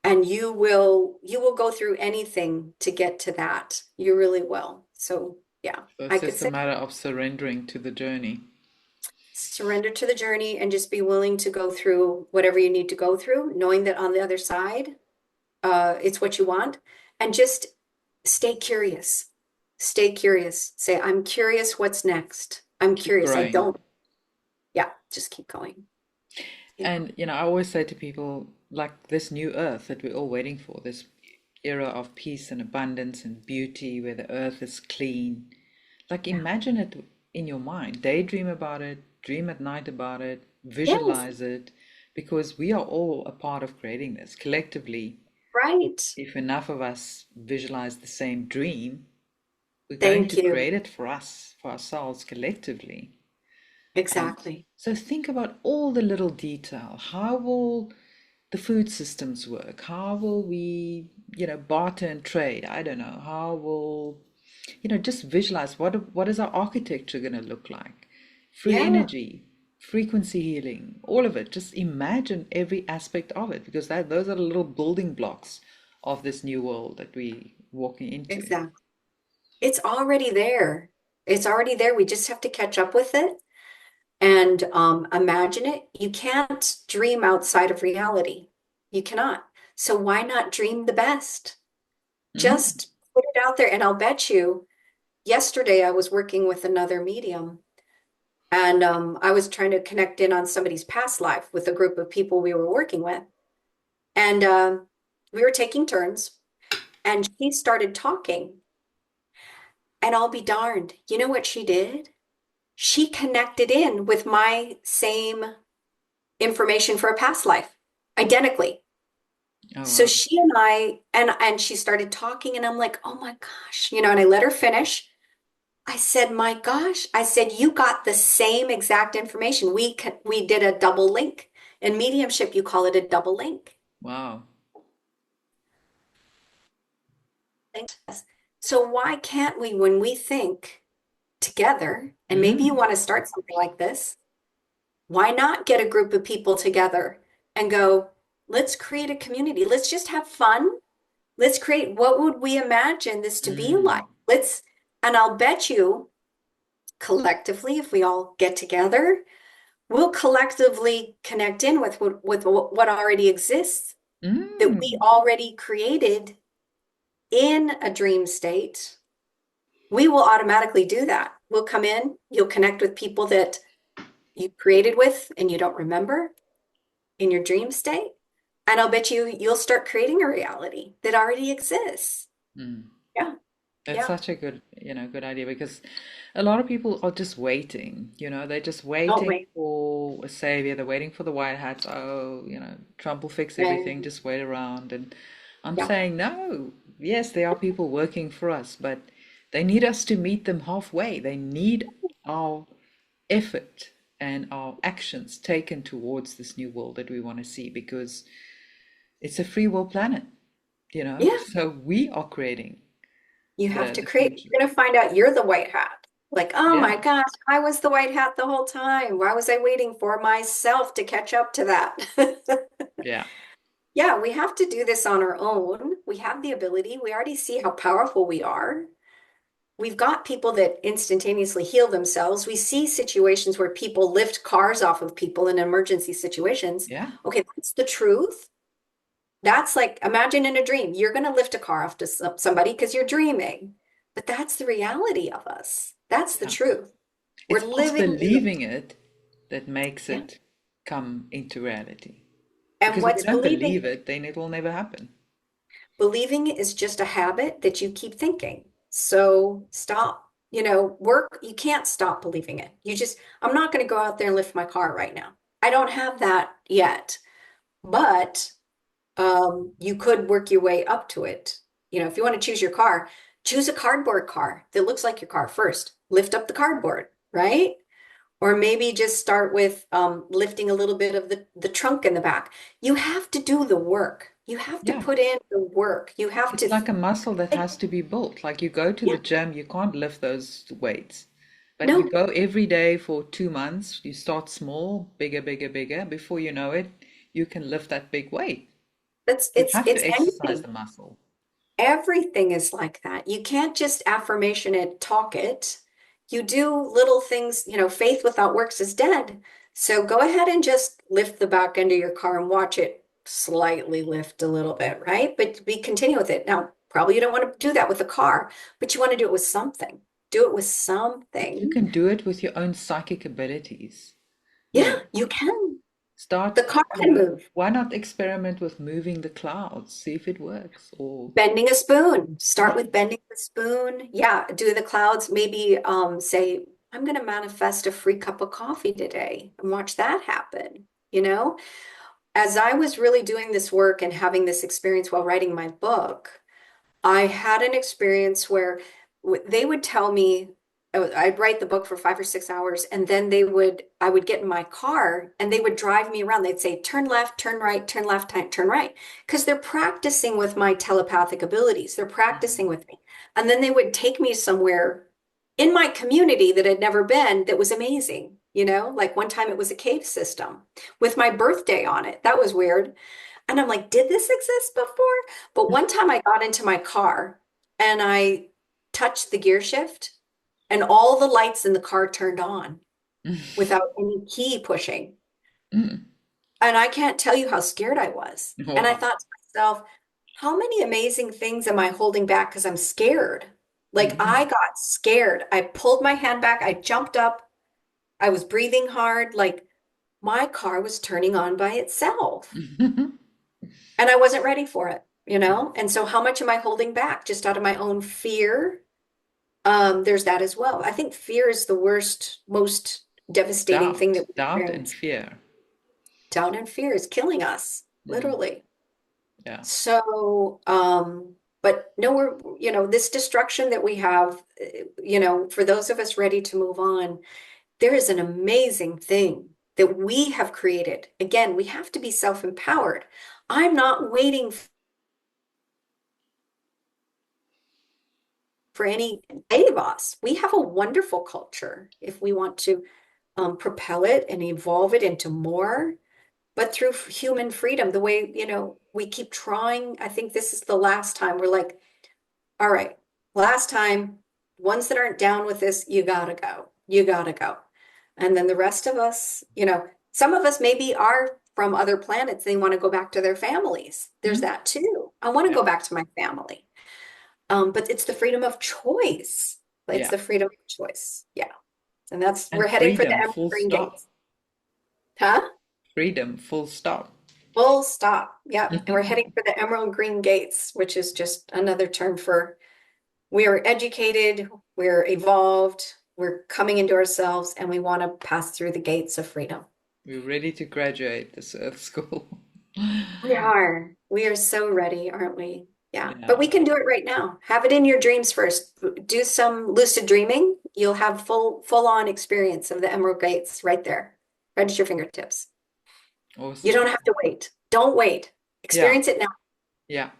And you will go through anything to get to that. You really will. So yeah, So I it's could just a say matter of surrendering to the journey. surrender to the journey and just be willing to go through whatever you need to go through, knowing that on the other side, it's what you want. And just stay curious. Stay curious. Say, I'm curious what's next. I'm Keep curious. I growing. don't, yeah, just keep going. Keep going. And, I always say to people, like this new earth that we're all waiting for, this era of peace and abundance and beauty where the earth is clean. Like, Yeah. imagine it in your mind, daydream about it, dream at night about it, Yes, visualize it, because we are all a part of creating this collectively. right. If enough of us visualize the same dream, we're going Thank to you. create it for us, for ourselves collectively. And Exactly. so think about all the little detail. How will the food systems work? How will we, barter and trade? I don't know. How will, just visualize what is our architecture going to look like? Free Yeah. energy, frequency healing, all of it. Just imagine every aspect of it, because those are the little building blocks of this new world that we walking into. Exactly. It's already there. It's already there. We just have to catch up with it and imagine it. You can't dream outside of reality. You cannot. So why not dream the best? Mm. Just put it out there. And I'll bet you, yesterday I was working with another medium, and I was trying to connect in on somebody's past life with a group of people we were working with. And we were taking turns, and she started talking. And I'll be darned. You know what she did? She connected in with my same information for a past life, identically. Oh, So wow. she and I, and she started talking, and I'm like, oh my gosh, and I let her finish. I said, my gosh, I said, you got the same exact information. We did a double link. In mediumship, you call it a double link. Wow. So why can't we, when we think, together, and maybe you Mm. want to start something like this, why not get a group of people together and go, let's create a community. Let's just have fun. Let's create, what would we imagine this to be like? Mm. And I'll bet you collectively, if we all get together, we'll collectively connect in with what already exists that we Mm. already created in a dream state. We will automatically do that. We'll come in, you'll connect with people that you created with and you don't remember in your dream state. And I'll bet you'll start creating a reality that already exists. Mm. Yeah, That's yeah. such a good, good idea because a lot of people are just waiting, they're just Don't waiting wait. for a savior. They're waiting for the white hats. Oh, Trump will fix everything. And Just wait around. And I'm yeah, saying, no, yes, there are people working for us, but they need us to meet them halfway. They need our effort and our actions taken towards this new world that we want to see because it's a free will planet, yeah. so we are creating You have to the create, future. you're going to find out you're the white hat. Like, oh my Yeah. gosh, I was the white hat the whole time. Why was I waiting for myself to catch up to that? Yeah. Yeah, we have to do this on our own. We have the ability. We already see how powerful we are. We've got people that instantaneously heal themselves. We see situations where people lift cars off of people in emergency situations. Yeah. Okay, that's the truth. That's like, imagine in a dream, you're going to lift a car off to somebody because you're dreaming. But that's the reality of us. That's the Yeah. truth. We're It's us living in the, believing it that makes yeah. it come into reality. And Because if we what's don't believing? believe it, then it will never happen. Believing is just a habit that you keep thinking. So stop, work, you can't stop believing it. I'm not going to go out there and lift my car right now. I don't have that yet, but you could work your way up to it. If you want to choose your car, choose a cardboard car that looks like your car first. Lift up the cardboard, right? Or maybe just start with lifting a little bit of the trunk in the back. You have to do the work. You have to Yeah. put in the work. You have It's to, like a muscle that has to be built. Like you go to yeah, the gym, you can't lift those weights. But you no, go every day for 2 months, you start small, bigger, bigger, bigger. Before you know it, you can lift that big weight. that's You have it's to exercise anything. the muscle. Everything is like that. You can't just affirmation it, talk it. You do little things, faith without works is dead. So go ahead and just lift the back end of your car and watch it slightly lift a little bit, right? But be continue with it. Now, probably you don't want to do that with a car, but you want to do it with something. Do it with But you something. can do it with your own psychic abilities. You Yeah, know, you can. start, The car can move. why not experiment with moving the clouds, see if it works? Or, Bending a spoon. Start yeah, with bending the spoon. Yeah, do the clouds. Maybe say, I'm going to manifest a free cup of coffee today and watch that happen. As I was really doing this work and having this experience while writing my book, I had an experience where they would tell me, I'd write the book for 5 or 6 hours, and then I would get in my car and they would drive me around. They'd say, turn left, turn right, turn left, turn right, because they're practicing with my telepathic abilities. They're practicing mm, with me. And then they would take me somewhere in my community that had never been that was amazing. Like one time it was a cave system with my birthday on it. That was weird. And I'm like, did this exist before? But one time I got into my car and I touched the gear shift and all the lights in the car turned on without any key pushing. mm, And I can't tell you how scared I was. And I wow. thought to myself, how many amazing things am I holding back because I'm scared? Like I Mm. got scared. I pulled my hand back. I jumped up. I was breathing hard. Like my car was turning on by itself. And I wasn't ready for it. And so how much am I holding back just out of my own fear? There's that as well. I think fear is the worst, most devastating thing that we Doubt and experience. fear. Doubt and fear is killing us, Mm, literally. yeah. So, but no, this destruction that we have, for those of us ready to move on, there is an amazing thing that we have created. Again, we have to be self-empowered. I'm not waiting for any of us. We have a wonderful culture if we want to propel it and evolve it into more, but through human freedom, the way, we keep trying. I think this is the last time we're like, all right, last time, ones that aren't down with this, you gotta go. You gotta go. And then the rest of us, some of us maybe are from other planets. They want to go back to their families. There's Hmm? that too. I want to Yeah. go back to my family. But it's the freedom of choice. It's Yeah. the freedom of choice. Yeah. And And we're heading for the freedom, Emerald full Green stop. Gates. Huh? Freedom, full stop. Full stop. Yep. And we're heading for the Emerald Green Gates, which is just another term for we are educated, we're evolved, we're coming into ourselves, and we want to pass through the gates of freedom. We're ready to graduate this Earth school. We are. We are so ready, aren't we? Yeah. But Yeah. we can do it right now. Have it in your dreams first. Do some lucid dreaming. You'll have full on experience of the Emerald Gates right there, right at your fingertips. You Awesome. don't have to wait. Don't wait. Yeah. Experience it now. Yeah.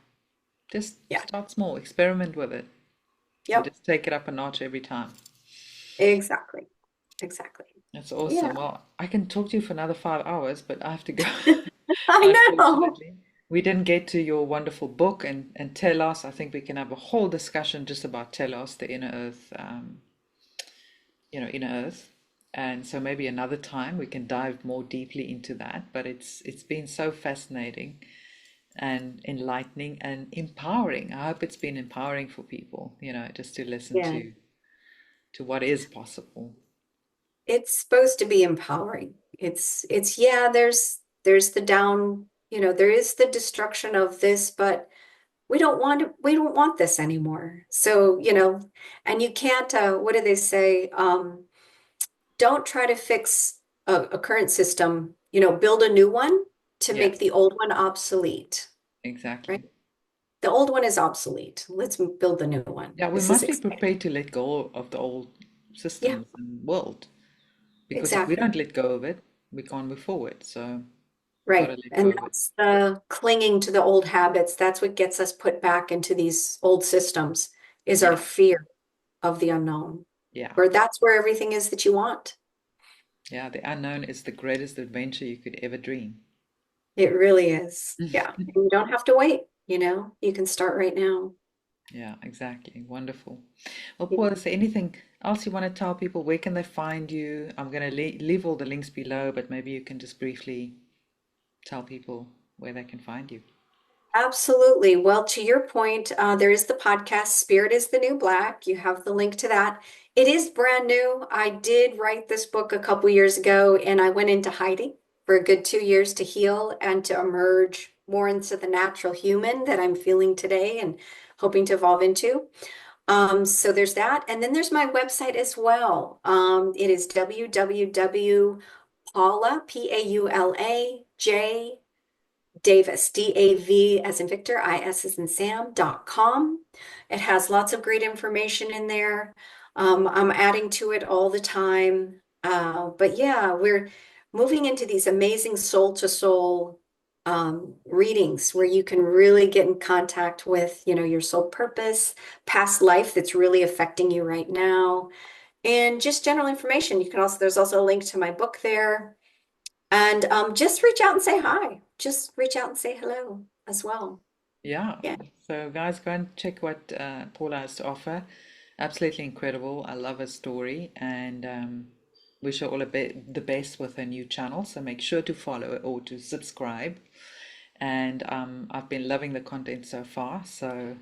Just Yeah. start small, experiment with it, and Yep. just take it up a notch every time. Exactly. Exactly. That's Yeah. awesome. Well, I can talk to you for another 5 hours, but I have to go. I know. Unfortunately, we didn't get to your wonderful book and Telos. I think we can have a whole discussion just about Telos, the inner earth, inner earth. And so maybe another time we can dive more deeply into that. But it's been so fascinating and enlightening and empowering. I hope it's been empowering for people, just to listen Yeah. to what is possible. It's supposed to be empowering. Yeah, there's the down, there is the destruction of this, but we don't want this anymore. So, and you can't what do they say? Don't try to fix a current system, build a new one to Yeah, make the old one obsolete, right? exactly. The old one is obsolete. Let's build the new one. Yeah, we This is must be exciting. prepared to let go of the old Yeah, systems and world because if we exactly. don't let go of it, we can't move forward. So got to Right. let go And of it. that's the clinging to the old habits. That's what gets us put back into these old systems is our Yeah, fear of the unknown. yeah, Where that's where everything is that you want. yeah. The unknown is the greatest adventure you could ever dream. It really is. Yeah. And you don't have to wait, you can start right now. Yeah, exactly. Wonderful. Well, Yeah. Paul, is there anything else you want to tell people? Where can they find you? I'm going to leave all the links below, but maybe you can just briefly tell people where they can find you. Absolutely. Well, to your point, there is the podcast, Spirit is the New Black. You have the link to that. It is brand new. I did write this book a couple years ago, and I went into hiding for a good 2 years to heal and to emerge more into the natural human that I'm feeling today and hoping to evolve into. So there's that. And then there's my website as well. It is www.paula, Paula, Davis, DAV as in Victor, IS as in Sam.com. It has lots of great information in there. I'm adding to it all the time. But yeah, we're moving into these amazing soul to soul readings where you can really get in contact with, your soul purpose, past life that's really affecting you right now, and just general information. There's also a link to my book there. And just reach out and say hi. Just reach out and say hello as well. Yeah. Yeah. So, guys, go and check what Paula has to offer. Absolutely incredible. I love her story and wish her all the best with her new channel. So, make sure to follow or to subscribe. And I've been loving the content so far. So,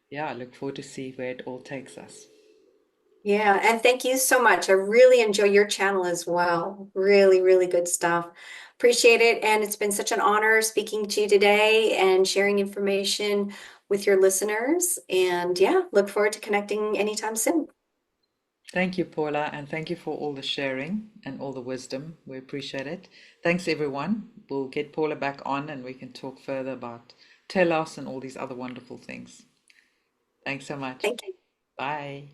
yeah, I look forward to see where it all takes us. Yeah. And thank you so much. I really enjoy your channel as well. Really, really good stuff. Appreciate it. And it's been such an honor speaking to you today and sharing information with your listeners. And yeah, look forward to connecting anytime soon. Thank you, Paula, and thank you for all the sharing and all the wisdom. We appreciate it. Thanks, everyone. We'll get Paula back on and we can talk further about Telos and all these other wonderful things. Thanks so much. Thank you. Bye.